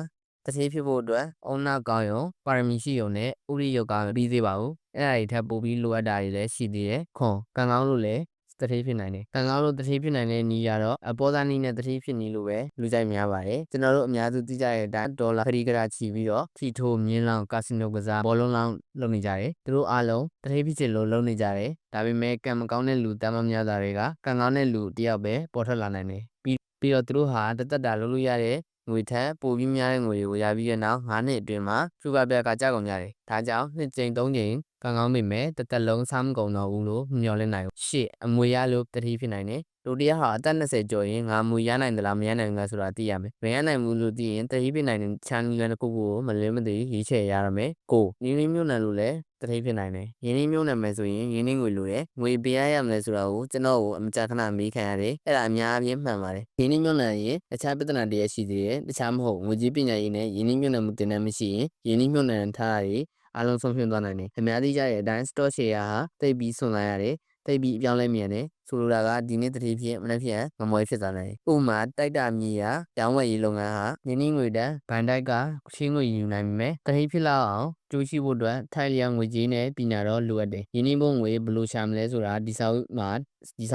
တတိဖြစ်ဖို့အတွက်အုံနာကောင်းရုံပါရမီရှိရုံနဲ့ဥရိယကပြီးသေးပါဘူး။အဲ့ဒါတွေထပ်ပို့ပြီးလိုအပ်တာတွေလည်းရှိသေးတယ်။ခွန်ကံကောင်းလို့လည်း တတိဖြစ်နိုင်တယ်ကံကောင်းလို့တတိဖြစ်နိုင်တဲ့နီးရတော့အပေါ်သားနီးနဲ့တတိဖြစ်နီးလို့ပဲလူကြိုက်များပါတယ်ကျွန်တော်တို့အများစုသိကြတဲ့အတိုင်းဒေါ်လာခရီးကရာချီပြီးတော့ထီထိုးမြင်းလောင်ကာစီနိုကစားဘောလုံးလောင်းလုပ်နေကြတယ်သူတို့အားလုံးတတိဖြစ်ချင်လို့လုပ်နေကြတယ်ဒါပေမဲ့ကံမကောင်းတဲ့လူတမ်းမများတာတွေကကံကောင်းတဲ့လူတယောက်ပဲပေါ်ထွက်လာနိုင်တယ်ပြီးတော့သူတို့ဟာတသက်တာလုပ်လို့ရတဲ့ငွေထက်ပိုပြီးများတဲ့ငွေတွေကိုရပြီးတဲ့နောက်9နှစ်အတွင်းမှာဖြူပါပြကကြောက်ကုန်ကြတယ်ဒါကြောင့်2ကြိမ်3ကြိမ်ကံကောင်းပေမဲ့တစ်သက်လုံးစားမကုန်တော့ဘူးလို့မျှော်လင့်နိုင်ဘူးရှေ့အမွေရလို့တတိဖြစ်နိုင်တယ်လူတယောက်ဟာအသက်20ကျော်ရင်ငါမူရနိုင်သလားမရနိုင်ဘူးလားဆိုတာသိရမယ်မရနိုင်ဘူးလို့သိရင်တတိဖြစ်နိုင်တဲ့ချမ်းလွယ်တစ်ခုကိုမလွဲမသွေရွေးချယ်ရရမယ်ကိုနင်းမျိုးနံလို့လည်းတတိဖြစ်နိုင်တယ်ရင်းနှီးမျိုးနံမယ်ဆိုရင်ရင်းနှီးငွေလိုတယ်ငွေပေးရမလဲဆိုတာကိုကျွန်တော်ကိုအမကြာခဏမေးခံရတယ်အဲ့ဒါအများအပြားမှန်ပါတယ်ရင်းနှီးမျိုးနံရင်တခြားပြဿနာတည်းရှိသေးတယ်တခြားမဟုတ်ငွေကြေးပညာရေးနဲ့ရင်းနှီးမျိုးနံမှုတင်တဲ့မရှိရင်ရင်းနှီးမျိုးနံထားရည်အားလုံးဆုံးဖြတ်သွားနိုင်တယ်အများကြီးကြတဲ့အတိုင်း stock share ဟာတိတ်ပြီးဆွန်လာရတယ်တိတ်ပြီးအပြောင်းလဲမြန်တယ်ဆိုလိုတာကဒီနေ့တတိဖြစ်မနေ့ဖြစ်ငမွေဖြစ်သွားနိုင်ဥပမာတိုက်တာမြေယာရောင်းဝယ်ရေးလုပ်ငန်းဟာရင်းနှီးငွေတန်းဘဏ်တိုက်ကချင်းငွေယူနိုင်ပေမဲ့တတိဖြစ်လောက်အောင်ကျိုးရှိဖို့အတွက်ထိုင်လျောင်ငွေကြေးနဲ့ပညာတော့လိုအပ်တယ်ရင်းနှီးဖို့ငွေဘယ်လိုရှာမလဲဆိုတာဒီစာ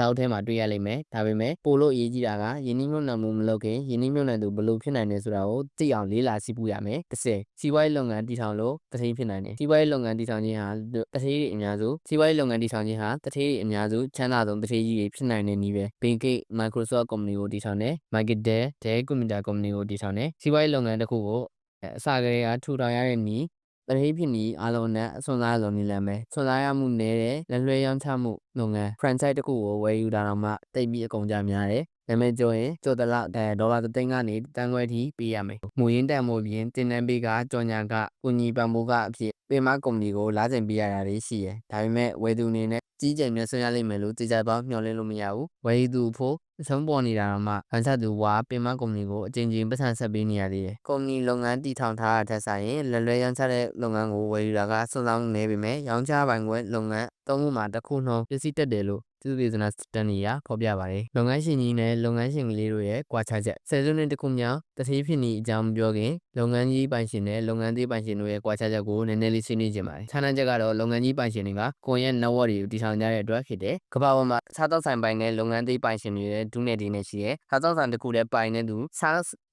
အုပ်ထဲမှာတွေ့ရလိမ့်မယ်ဒါပေမဲ့ပို့လို့အရေးကြီးတာကရင်းနှီးမြှုပ်နှံမှုမလုပ်ခင်ရင်းနှီးမြှုပ်နှံသူဘယ်လိုဖြစ်နိုင်လဲဆိုတာကိုသိအောင်လေ့လာစီးပူးရမယ်30စီးပွားရေးလုပ်ငန်းတည်ထောင်လို့တတိဖြစ်နိုင်တယ်စီးပွားရေးလုပ်ငန်းတည်ထောင်ခြင်းဟာတတိအများစုစီးပွားရေးလုပ်ငန်းတည်ထောင်ခြင်းဟာတတိအများစုချမ်းသာဆုံးတတိကြီးဖြစ်နိုင်တဲ့နည်းပဲ Bill Gates Microsoft ကုမ္ပဏီကိုတည်ထောင်တယ် Michael Dell Computer ကုမ္ပဏီကိုတည်ထောင်တယ်စီးပွားရေးလုပ်ငန်းတစ်ခုကိုအစကတည်းကထူထောင်ရတဲ့နည်းတတိဖြစ်နီးအားလုံးနဲ့အစွန်စားလုံးနေလမ်းပဲစွန်စားရမှုနည်းတဲ့လက်လွှဲရောင်းချမှုလုပ်ငန်း franchise တစ်ခုကိုဝယ်ယူတာတော့မှတိတ်ပြီးအကုန်ကြများတယ်နာမည်ကျော်ရင်ကျော်တလောက်ဒေါ်လာ3သိန်းကနေတန်းခွဲထိပေးရမယ်။မူရင်းတန်မိုးပြင်တင်နန်းပေးကကြော်ညာကကုညီပံမိုးကအဖြစ်ပင်မကုမ္ပဏီကိုလာကျင်ပေးရတာတွေရှိရယ်။ဒါပေမဲ့ဝယ်သူအနေနဲ့ကြီးကျယ်မြတ်ဆွမ်းရလိမ့်မယ်လို့သိကြပေါင်းမျှော်လင့်လို့မရဘူး။ဝယ်သူဖို့အဆုံးပေါ်နေတာတော့မှဗန်ဆက်သူဝါပင်မကုမ္ပဏီကိုအချင်းချင်းပတ်စံဆက်ပေးနေရသေးတယ်။ကုမ္ပဏီလုပ်ငန်းတည်ထောင်ထားတဲ့ထက်ဆိုင်ရင်လက်လွဲရောင်းချတဲ့လုပ်ငန်းကိုဝယ်ယူတာကစွန့်ဆောင်နေပေမဲ့ရောင်းချပိုင်ခွင့်လုပ်ငန်းသုံးခုမှာတစ်ခုနှုန်းပစ္စည်းတက်တယ်လို့သူဒေသနာစတန်နီယာဖော်ပြပါတယ်။လုပ်ငန်းရှင်ကြီးနဲ့လုပ်ငန်းရှင်ကလေးတို့ရဲ့ကွာခြားချက်ဆယ်စုနှစ်တစ်ခုမြောက်တတိဖြစ်နေအကြောင်းပြောခင်လုပ်ငန်းကြီးပိုင်ရှင်နဲ့လုပ်ငန်းသေးပိုင်ရှင်တို့ရဲ့ကွာခြားချက်ကိုနည်းနည်းလေးဆွေးနွေးကြပါတယ်။ခြားနားချက်ကတော့လုပ်ငန်းကြီးပိုင်ရှင်တွေကကိုယ့်ရဲ့ network တွေကိုတည်ထောင်ကြတဲ့အတွက်ဖြစ်တယ်။ကမ္ဘာပေါ်မှာစားတောက်ဆိုင်ပိုင်တဲ့လုပ်ငန်းသေးပိုင်ရှင်တွေရဲ့ဒုနယ်ဒီနဲ့ရှိရဲ။စားတောက်ဆိုင်တစ်ခုတည်းပိုင်တဲ့သူ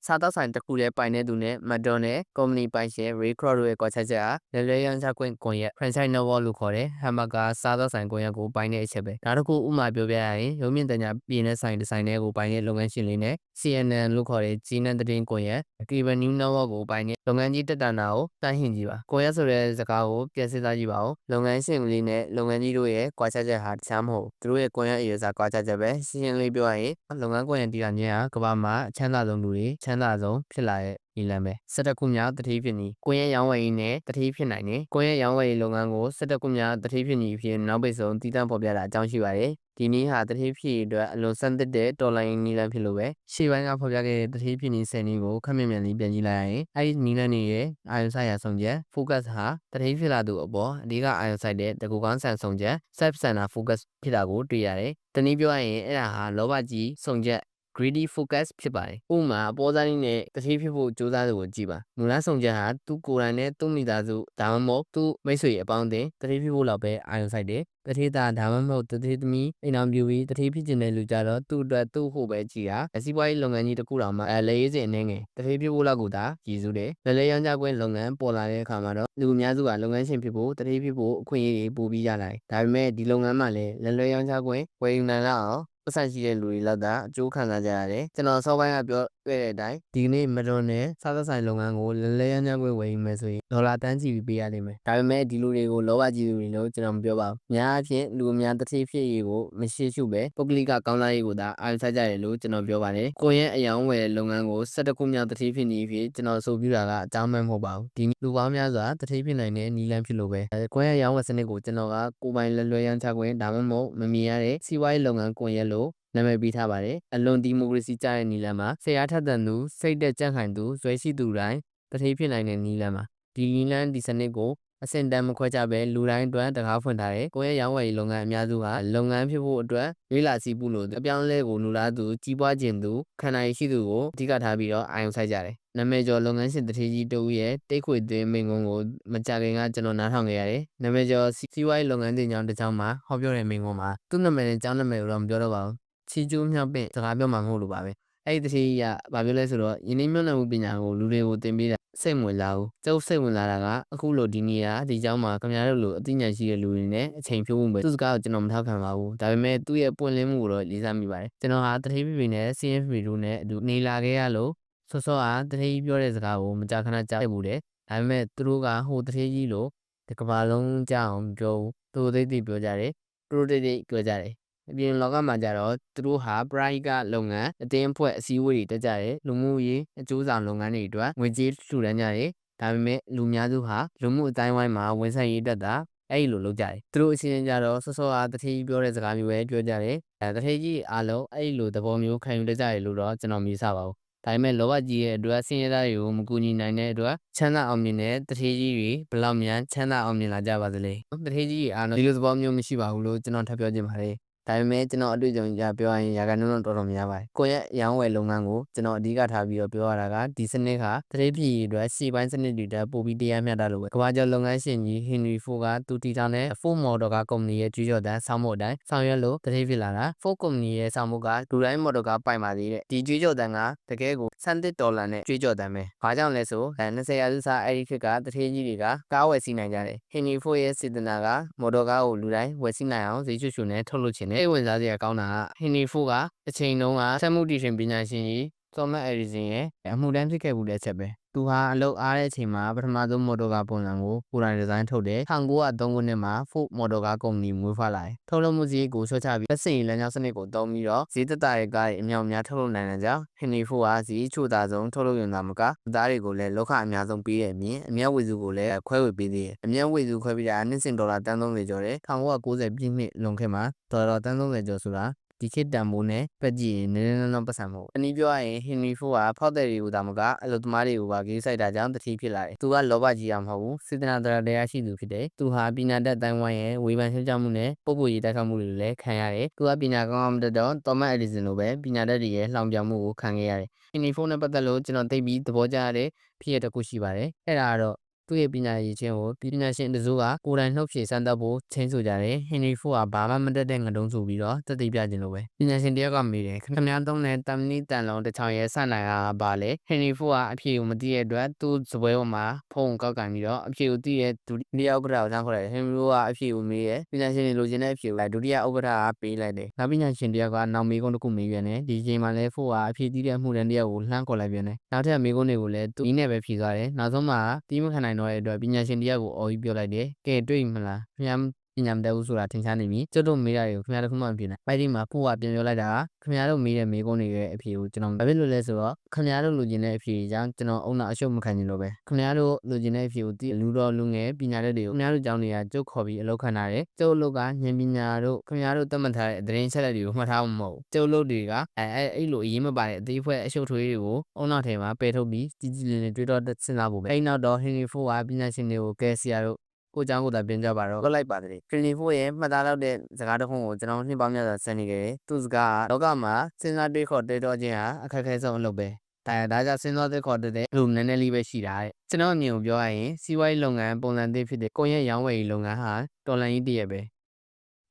စားတောက်ဆိုင်တစ်ခုတည်းပိုင်တဲ့သူနဲ့မက်ဒွန်နဲ့ကုမ္ပဏီပိုင်ရှင် Ray Kroc တို့ရဲ့ကွာခြားချက်ဟာလက်လွဲရောင်းချခွင့်ကွန်ရက် franchise network လို့ခေါ်တဲ့ဟမ်ဘာဂါစားတောက်ဆိုင်ကွန်ရက်ကိုပိုင်တဲ့အချက်ပဲ။ဒါတစ်ခုဥမာပြောပြရရင်ရုံးမြင့်တညာပြည်နယ်ဆိုင်ဒီဇိုင်နယ်ကိုပိုင်တဲ့လုပ်ငန်းရှင်လေးနဲ့ CNN လို့ခေါ်တဲ့ကြီးနှံသတင်းကွန်ရက် Cable News Network ကိုပိုင်တဲ့လုပ်ငန်းကြီးတက်တာနာကိုတိုင်းဟင်ကြည့်ပါ။ကွန်ရက်ဆိုတဲ့စကားကိုပြန်စဉ်းစားကြည့်ပါဦး။လုပ်ငန်းရှင်လေးနဲ့လုပ်ငန်းကြီးတို့ရဲ့ကွာခြားချက်ဟာတခြားမဟုတ်သူတို့ရဲ့ကွန်ရက်အရေးစားကွာခြားချက်ပဲ။ရှင်းလေးပြောရရင်လုပ်ငန်းကွန်ရက်တည်ထောင်ခြင်းဟာကမ္ဘာမှာအချမ်းသာဆုံးလူတွေချမ်းသာဆုံးဖြစ်လာတဲ့နီလန်ပဲ17ခုမြောက်တတိဖြစ်နီကိုရဲရောင်းဝယ်ရေးနဲ့တတိဖြစ်နိုင်တယ်ကိုရဲရောင်းဝယ်ရေးလုပ်ငန်းကို17ခုမြောက်တတိဖြစ်နီဖြစ်နောက်ပိတ်ဆုံးတည်တံ့ဖော်ပြတာအကြောင်းရှိပါတယ်ဒီနည်းဟာတတိဖြစ်အတွက်အလွန်ဆန်းသစ်တဲ့တော်လိုင်းနီလန်ဖြစ်လို့ပဲရှေ့ပိုင်းကဖော်ပြခဲ့တဲ့တတိဖြစ်နီ10နည်းကိုခက်မြန်မြန်လေးပြန်ကြည့်လိုက်ရင်အဲဒီနီလန်တွေရဲ့အာရုံစိုက်ရာဆုံးချက် focus ဟာတတိဖြစ်လာသူအပေါ်အဓိကအာရုံစိုက်တဲ့တကူကောင်းဆန်ဆုံးချက် self center focus ဖြစ်တာကိုတွေ့ရတယ်တနည်းပြောရရင်အဲ့ဒါဟာလောဘကြီးဆုံးချက်greedy focus ဖြစ်ပါတယ်။ဥပမာအပေါ်စားနည်းနဲ့တတိဖြစ်ဖို့ကြိုးစားသူကိုကြည့်ပါ။မူလဆောင်ချက်ဟာသူကိုယ်တိုင်နဲ့သူ့မိသားစုဒါမှမဟုတ်သူ့မိတ်ဆွေအပေါင်းအသင်းတတိဖြစ်ဖို့လောက်ပဲအာရုံစိုက်တယ်။တတိသားဒါမှမဟုတ်တတိသမီးအိမ်အောင်ပြူပြီးတတိဖြစ်ခြင်းတဲ့လူကြတော့သူ့အတွက်သူ့ဖို့ပဲကြည်တာ။စီးပွားရေးလုပ်ငန်းကြီးတစ်ခုတောင်မှလက်ရေးစဉ်အနေငယ်တတိဖြစ်ဖို့လောက်ကိုသာရည်စူးတယ်။လက်လဲရောင်းချခွင့်လုပ်ငန်းပေါ်လာတဲ့အခါမှာတော့လူအများစုကလုပ်ငန်းရှင်ဖြစ်ဖို့တတိဖြစ်ဖို့အခွင့်အရေးပိုပြီးရလာတယ်။ဒါပေမဲ့ဒီလုပ်ငန်းမှာလည်းလက်လွဲရောင်းချခွင့်ဝယ်ယူနိုင်လောက်အောင်ပတ်စံရှိတဲ့လူတွေလောက်သာအကျိုးခံစားကြရတယ်ကျွန်တော်စောပိုင်းကပြောခဲ့တဲ့အတိုင်းဒီကနေ့မက်ဒွန်နဲ့စားသက်ဆိုင်လုပ်ငန်းကိုလဲရမ်းခွင့်ဝယ်ယူမယ်ဆိုရင်ဒေါ်လာတန်းချီပြီးပေးရလိမ့်မယ်ဒါပေမဲ့ဒီလူတွေကိုလောဘကြီးသူတွေလို့ကျွန်တော်မပြောပါဘူးများအဖြစ်လူအများတစ်ထိဖြစ်ရေးကိုမရှိရှုပဲပုဂ္ဂလိကကောင်းစားရေးကိုသာအားရကြရတယ်လို့ကျွန်တော်ပြောပါတယ်ကိုယ့်ရဲ့အယောင်ဝယ်လုပ်ငန်းကို17ခုမြောက်တစ်ထိဖြစ်နေဖြစ်ကျွန်တော်ဆိုပြတာကအကြောင်းမှန်မဟုတ်ပါဘူးဒီလူပေါင်းများစွာတစ်ထိဖြစ်နိုင်တဲ့နီလန်းဖြစ်လို့ပဲကိုယ့်ရဲ့အယောင်ဝယ်စနစ်ကိုကျွန်တော်ကကိုယ်ပိုင်လွယ်ရမ်းချခွင့်ဒါမှမဟုတ်မမြင်ရတဲ့စီးပွားရေးလုပ်ငန်းကွန်ရက်လို့နာမည်ပေးထားပါတယ်အလွန်ဒီမိုကရေစီကျတဲ့နီလန်မှာဆရာထက်သန်သူစိတ်တက်ကြံ့ခိုင်သူဇွဲရှိသူတိုင်းတတိဖြစ်နိုင်တဲ့နီလန်မှာဒီနီလန်ဒီစနစ်ကိုအဆင့်တန်းမခွဲခြားပဲလူတိုင်းအတွက်တကားဖွင့်ထားတယ်ကိုယ့်ရဲ့ရောင်းဝယ်ရေးလုပ်ငန်းအများစုကလုပ်ငန်းဖြစ်ဖို့အတွက်လေးလာစီးပူလို့အပြောင်းလဲကိုလူလားသူကြီးပွားခြင်းသူခန္ဓာရည်ရှိသူကိုအဓိကထားပြီးတော့အာရုံစိုက်ကြတယ် နာမည်ကျော်လုပ်ငန်းရှင်တထေးကြီးတူရဲ့တိတ်ခွေသွင်းမိန့်ခွန်းကိုမကြခင်ကကျွန်တော်နားထောင်ခဲ့ရတယ်နာမည်ကျော်စီးပွားရေးလုပ်ငန်းတင်ကြောင်းတစ်ကြောင်းမှာဟောပြောတဲ့မိန့်ခွန်းမှာသူ့နာမည်နဲ့ကျောင်းနာမည်ကိုတော့မပြောတော့ပါဘူးချီကျိုးမြောက်ပင့်စကားပြောမှာမဟုတ်လို့ပါပဲအဲ့ဒီတထေးကြီးကဘာပြောလဲဆိုတော့ယင်းနှိမ့်မြတ်မှုပညာကိုလူတွေကိုသင်ပေးတာစိတ်ဝင်လာဘူးကျုပ်စိတ်ဝင်လာတာကအခုလိုဒီနေရာဒီကျောင်းမှာခင်ဗျားတို့လိုအသိဉာဏ်ရှိတဲ့လူတွေနဲ့အချိန်ဖြုတ်ဖို့ပဲသူ့စကားကိုကျွန်တော်မထောက်ခံပါဘူးဒါပေမဲ့သူ့ရဲ့ပွင့်လင်းမှုကိုတော့လေးစားမိပါတယ်ကျွန်တော်ဟာတထေးပြပြနဲ့ CFP တို့နဲ့အတူနေလာခဲ့ရလို့စောစောအားတထေးကြီးပြောတဲ့စကားကိုမကြာခဏကြားခဲ့ဘူးတယ်ဒါပေမဲ့သူတို့ကဟိုတထေးကြီးလိုဒီကမ္ဘာလုံးကြားအောင်ပြောဘူးသူတို့သိပြောကြတယ်သူတို့သိပြောကြတယ်အပြင်လောကမှာကြတော့သူတို့ဟာပရိုက်ကလုပ်ငန်းအတင်းအဖွဲ့အစည်းအဝေးတွေတက်ကြတယ်လူမှုရေးအကျိုးဆောင်လုပ်ငန်းတွေအတွက်ငွေကြေးလှူဒန်းကြတယ်ဒါပေမဲ့လူများစုဟာလူမှုအတိုင်းဝိုင်းမှာဝန်ဆိုင်ရေးတက်တာအဲ့လိုလုပ်ကြတယ်သူတို့အချင်းချင်းကြတော့စောစောအားတထေးကြီးပြောတဲ့စကားမျိုးပဲပြောကြတယ်တထေးကြီးအားလုံးအဲ့လိုသဘောမျိုးခံယူတတ်ကြတယ်လို့တော့ကျွန်တော်မယူဆပါဘူးဒါပေမဲ့လောဘကြီးရဲ့အတွက်ဆင်းရဲသားတွေကိုမကူညီနိုင်တဲ့အတွက်ချမ်းသာအောင်မြင်တဲ့တထေးကြီးတွေဘယ်လောက်များချမ်းသာအောင်မြင်လာကြပါသလဲတထေးကြီးအားလုံးဒီလိုသဘောမျိုးမရှိပါဘူးလို့ကျွန်တော်ထပ်ပြောချင်ပါတယ်ဒါပေမဲ့ကျွန်တော်အတွေ့အကြုံကြပြောရရင်ရာခိုင်နှုန်းတော်တော်များပါတယ်ကိုယ့်ရဲ့ရောင်းဝယ်လုပ်ငန်းကိုကျွန်တော်အဓိကထားပြီးတော့ပြောရတာကဒီစနစ်ကတရေပြည်အတွက်စီပိုင်းစနစ်တွေတက်ပို့ပြီးတရားမျှတလို့ပဲကမ္ဘာကျော်လုပ်ငန်းရှင်ကြီးဟင်ရီဖိုကသူတည်ထောင်တဲ့ Ford Motor Car Company ရဲ့ကြွေးကြော်သံဆောင်းမို့အတိုင်းဆောင်ရွက်လို့တရေဖြစ်လာတာ Ford Company ရဲ့ဆောင်းမို့ကလူတိုင်း Motor Car ပိုင်ပါသေးတဲ့ဒီကြွေးကြော်သံကတကယ်ကို$100နဲ့ကြွေးကြော်သံပဲဘာကြောင့်လဲဆို20ရာစုစားအဲ့ဒီခေတ်ကတရေကြီးတွေကကားဝယ်စီးနိုင်ကြတယ်ဟင်ရီဖိုရဲ့စေတနာက Motor Car ကိုလူတိုင်းဝယ်စီးနိုင်အောင်ဈေးချွတ်ချွတ်နဲ့ထုတ်လုပ်ခြင်းနဲ့အိမ်ဝင်စားစရာကောင်းတာဟင်ရီဖိုကအချိန်တုန်းကစက်မှုတီရှင်ပညာရှင်ကြီးသောမတ်အယ်ဒီဆင်ရဲ့အမှုတန်းဖြစ်ခဲ့မှုတဲ့အချက်ပဲသူဟာအလုပ်အားတဲ့အချိန်မှာပထမဆုံးမော်တော်ကားပုံစံကိုကိုယ်တိုင်ဒီဇိုင်းထုတ်တယ်1903ခုနှစ်မှာ Ford Motor Car Company မွေးဖွားလာတယ်ထုတ်လုပ်မှုစည်းကိုဆွဲချပြီးလက်စင်လမ်းကြောင်းစနစ်ကိုသုံးပြီးတော့ဈေးသက်သာတဲ့ကားတွေအများအများထုတ်လုပ်နိုင်တဲ့ကြောင့်ဟင်ရီဖိုဟာဈေးချိုသာဆုံးထုတ်လုပ်ရုံသာမကသားတွေကိုလည်းလောက်ခအများဆုံးပေးတဲ့အပြင်အမြတ်ဝေစုကိုလည်းခွဲဝေပေးသေးတယ်အမြတ်ဝေစုခွဲပေးတာနှစ်စဉ်ဒေါ်လာ$30ကျော်တယ်1990ပြည့်နှစ်လွန်ခဲ့မှာဒေါ်လာ$30ကျော်ဆိုတာဒီခေတ်တန်ဖိုးနဲ့ပတ်ကြည့်ရင်နည်းနည်းပတ်စံမဟုတ်အနည်းပြောရရင်ဟင်ရီဖိုကဖောက်တဲ့တွေကိုဒါမကအလုပ်သမားတွေကိုပါကြီးဆိုင်တာကြောင့်တတိဖြစ်လာတယ်သူကလောဘကြီးရမဟုတ်ဘူးစေတနာတရားရှိသူဖြစ်တယ်သူဟာပညာတတ်တိုင်းဝိုင်းရဲ့ဝေဖန်ရှင်းပြမှုနဲ့ပုဂ္ဂိုလ်ရေးတိုက်ခိုက်မှုတွေလည်းခံရတယ်သူကပညာကောင်းအောင်တက်တော့သောမတ်အက်ဒီဆင်လိုပဲပညာတတ်တွေရဲ့လှောင်ပြောင်မှုကိုခံခဲ့ရတယ်ဟင်ရီဖိုနဲ့ပတ်သက်လို့ကျွန်တော်သိပြီးသဘောကျရတဲ့ဖြစ်ရတစ်ခုရှိပါတယ်အဲ့ဒါကတော့သူ့ရဲ့ပညာရည်ချင်းကိုပညာရှင်တစုကကိုယ်တိုင်နှုတ်ဖြေစမ်းသပ်ဖို့ချင်းဆိုကြတယ်ဟင်ရီဖိုကဘာမှမတတ်တဲ့ငတုံးဆိုပြီးတော့တက်သိပြခြင်းလိုပဲပညာရှင်တယောက်ကမေးတယ်ခင်ဗျားသုံးတဲ့တမနီတန်လုံးတစ်ချောင်းရဲ့ဆနိုင်ဟာဘာလဲဟင်ရီဖိုကအဖြေကိုမသိတဲ့အတွက်သူ့စပွဲပေါ်မှာဖုန်းကောက်ကန်ပြီးတော့အဖြေကိုသိတဲ့ဒုတိယဥက္ကဋ္ဌကိုစမ်းခေါ်လိုက်တယ်ဟင်ရီဖိုကအဖြေကိုမေးတယ်ပညာရှင်တွေလိုချင်တဲ့အဖြေကိုဒုတိယဥက္ကဋ္ဌကပေးလိုက်တယ်နောက်ပညာရှင်တယောက်ကနောက်မေးခွန်းတစ်ခုမေးပြန်တယ်ဒီချိန်မှာလဲဖိုကအဖြေသိတဲ့အမှုတန်းတယောက်ကိုလှမ်းခေါ်လိုက်ပြန်တယ်နောက်ထပ်မေးခွန်းတွေကိုလည်းသူဤနဲ့ပဲဖြေသွားတယ်နောက်ဆုံးမှာတီးမခံနိုင်တော့တဲ့အတွက်ပညာရှင်တယောက်ကိုအော်ပြီးပြောလိုက်တယ်ကဲတွေ့မလားခင်ဗျားပညာမတတ်ဘူးဆိုတာထင်ရှားနေပြီကျွတ်တို့မေးတာတွေကိုခင်ဗျားတို့ခုမှမပြင်နိုင်ပိုက်ဒီမှာဖိုးကပြန်ပြောလိုက်တာခင်ဗျားတို့မေးတဲ့မေးခွန်းတွေရဲ့အဖြေကိုကျွန်တော်ဘာဖြစ်လို့လဲဆိုတော့ခင်ဗျားတို့လူကျင်တဲ့အဖြေကြောင့်ကျွန်တော်အုံနာအရှုပ်မခံချင်လို့ပဲခင်ဗျားတို့လူကျင်တဲ့အဖြေကိုသိလူတော်လူငယ်ပညာတတ်တွေကိုခင်ဗျားတို့ကြောင်းတွေကကျုပ်ခေါ်ပြီးအလုပ်ခံထားတယ်ကျုပ်အလုပ်ကဉာဏ်ပညာတို့ခင်ဗျားတို့သတ်မှတ်ထားတဲ့သတင်းချက်လက်တွေကိုမှတ်ထားမှာမဟုတ်ကျုပ်လုပ်တွေကအဲ့လိုအရေးမပါတဲ့အသေးဖွဲအရှုပ်ထွေးတွေကိုအုံနာထဲမှာပယ်ထုတ်ပြီးကြီးကြီးလင်းလင်းတွေးတော့စဉ်းစားဖို့ပဲအဲ့နောက်တော့ဟင်ရီဖိုးကပညာရှင်တွေကိုကဲဆရာတို့ကိုเจ้าကိုသာပြင်ကြပါတော့လွတ်လိုက်ပါတယ်ခရီနီဖိုးရဲ့မှတ်သားလောက်တဲ့စကားတစ်ခုကိုကျွန်တော်နှစ်ပေါင်းများစွာဆက်နေခဲ့တယ်သူစကားလောကမှာစဉ်းစားတွေးခေါ်တွေးတော့ခြင်းဟာအခက်အခဲဆုံးအလုပ်ပဲဒါကြောင့်စဉ်းစားတွေးခေါ်တဲ့လူနည်းနည်းလေးပဲရှိတာတဲ့ကျွန်တော်အမြင်ကိုပြောရရင်စီးပွားရေးလုပ်ငန်းပုံစံသစ်ဖြစ်တဲ့ကိုယ့်ရဲ့ရောင်းဝယ်ရေးလုပ်ငန်းဟာတော်လှန်ရေးတည်းပဲ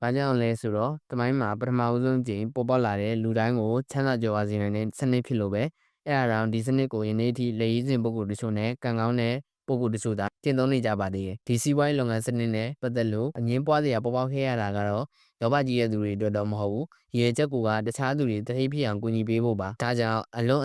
ဘာကြောင့်လဲဆိုတော့တမိုင်းမှာပထမဦးဆုံးကြိမ်ပေါ်ပေါက်လာတဲ့လူတိုင်းကိုချမ်းသာကြွယ်ဝစေနိုင်တဲ့စနစ်ဖြစ်လို့ပဲအဲ့ဒါကြောင့်ဒီစနစ်ကိုယနေ့ထိလက်ရည်စင်ပုဂ္ဂိုလ်တချို့နဲ့ကံကောင်းတဲ့ပုဂ္ဂိုလ်တချို့သာကျင့်သုံးနေကြပါသေးတယ်ဒီစီးပွားရေးလုပ်ငန်းစနစ်နဲ့ပတ်သက်လို့အငင်းပွားစရာပေါ်ပေါက်ခဲ့ရတာကတော့လောဘကြီးရဲ့သူတွေအတွက်တော့မဟုတ်ဘူးရေချက်ကူကတခြားသူတွေတတိဖြစ်အောင်ကူညီပေးဖို့ပါဒါကြောင့်အလွန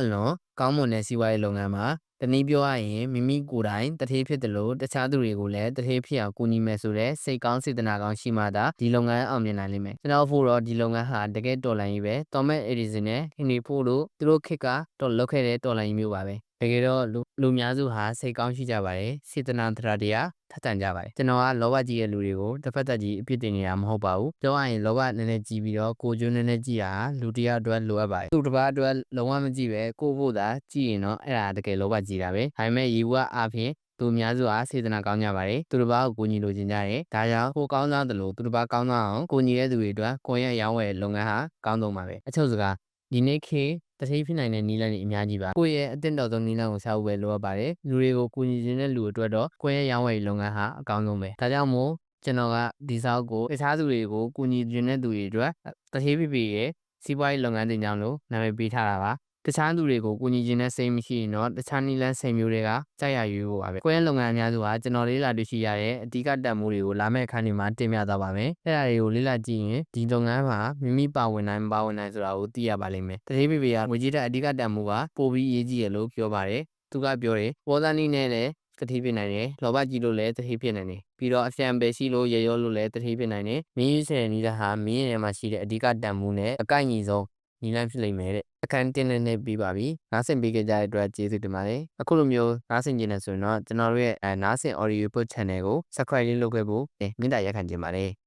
်ကောင်းမွန်တဲ့စီးပွားရေးလုပ်ငန်းမှာတနည်းပြောရရင်မိမိကိုယ်တိုင်တထေးဖြစ်တယ်လို့တခြားသူတွေကိုလည်းတထေးဖြစ်အောင်ကူညီမယ်ဆိုတဲ့စိတ်ကောင်းစေတနာကောင်းရှိမှသာဒီလုပ်ငန်းအောင်မြင်နိုင်လိမ့်မယ်ကျွန်တော်ဖို့တော့ဒီလုပ်ငန်းဟာတကယ်တော်လှန်ရေးပဲသောမတ်အက်ဒီဆင်နဲ့ဟင်ရီဖိုးတို့သူတို့ခေတ်ကတော့လုပ်ခဲ့တဲ့တော်လှန်ရေးမျိုးပါပဲတကယ်တော့လူများစုဟာစိတ်ကောင်းရှိကြပါတယ်စေတနာတရားထက်သန်ကြပါတယ်ကျွန်တော်ကလောဘကြီးရဲ့လူတွေကိုတစ်ဖက်သက်ကြီးအပြစ်တင်နေတာမဟုတ်ပါဘူးပြောရရင်လောဘနည်းနည်းကြီးပြီးတော့ကိုကျွန်းနည်းနည်းကြီးတာလူတရားအတွက်လိုအပ်ပါတယ်သူတစ်ပါးအတွက်လုံးဝမကြည့်ပဲကိုဖို့သာကြည့်ရင်တော့အဲ့ဒါတကယ်လောဘကြီးတာပဲဒါပေမဲ့ရေဘူးကအားဖြင့်သူများစုအားစေတနာကောင်းကြပါတယ်သူတစ်ပါးကိုကူညီလိုချင်ကြတယ်ဒါကြောင့်ကိုကောင်းစားတယ်လို့သူတစ်ပါးကောင်းစားအောင်ကူညီတဲ့သူတွေအတွက်ကိုယ့်ရဲ့ရောင်းဝယ်လုပ်ငန်းဟာကောင်းဆုံးပါပဲအချုပ်စကားဒီနေ့ခေ တတိဖြစ်နိုင်တဲ့နီလန်းတွေအများကြီးပါကိုယ့်ရဲ့အသင့်တော်ဆုံးနီလန်းကိုရှာဖို့ပဲလိုအပ်ပါတယ်လူတွေကိုကူညီခြင်းတဲ့လူအတွက်တော့ကိုယ့်ရဲ့ရောင်းဝယ်ရေးလုပ်ငန်းဟာအကောင်းဆုံးပဲဒါကြောင့်မို့ကျွန်တော်ကဒီစာအုပ်ကိုတခြားသူတွေကိုကူညီခြင်းတဲ့သူတွေအတွက်တတိပြပြရဲ့စီးပွားရေးလုပ်ငန်းတင်ကြောင်းလို့နာမည်ပေးထားတာပါတခြားသူတွေကိုကူညီခြင်းနဲ့စိတ်မရှိရင်တော့တခြားနီလန်း10မျိုးတွေကကြိုက်ရရွေးဖို့ပါပဲကိုယ့်ရဲ့လုပ်ငန်းအများစုဟာကျွန်တော်လေးလာတွေ့ရှိရတဲ့အဓိကတန်ဖိုးတွေကိုလာမယ့်အခန်းတွေမှာတင်ပြသွားပါမယ်အဲ့ဒါတွေကိုလေ့လာကြည့်ရင်ဒီလုပ်ငန်းမှာမိမိပါဝင်နိုင်မပါဝင်နိုင်ဆိုတာကိုသိရပါလိမ့်မယ်တတိပြပြကငွေကြေးတဲ့အဓိကတန်ဖိုးကပိုပြီးအရေးကြီးရလို့ပြောပါတယ်သူကပြောတယ်ပေါ်သားနီးနဲ့လည်းတတိဖြစ်နိုင်တယ်လောဘကြီးလို့လည်းတတိဖြစ်နိုင်တယ်ပြီးတော့အဖျံပယ်ရှိလို့ရေရောလို့လည်းတတိဖြစ်နိုင်တယ်မင်းရွေးချယ်နီးတာဟာမင်းရဲ့ထဲမှာရှိတဲ့အဓိကတန်ဖိုးနဲ့အကိုက်ညီဆုံးနီလန်းဖြစ်လိမ့်မယ်တဲ့အခန်းတင်းနေပြီးပါပြီနားဆင်ပေးကြတဲ့အတွက်ကျေးဇူးတင်ပါတယ်အခုလိုမျိုးနားဆင်ကြနေဆိုရင်တော့ကျွန်တော်တို့ရဲ့နားဆင် audio book channel ကို subscribe လေးလုပ်ခဲ့ဖို့မေတ္တာရပ်ခံချင်ပါတယ်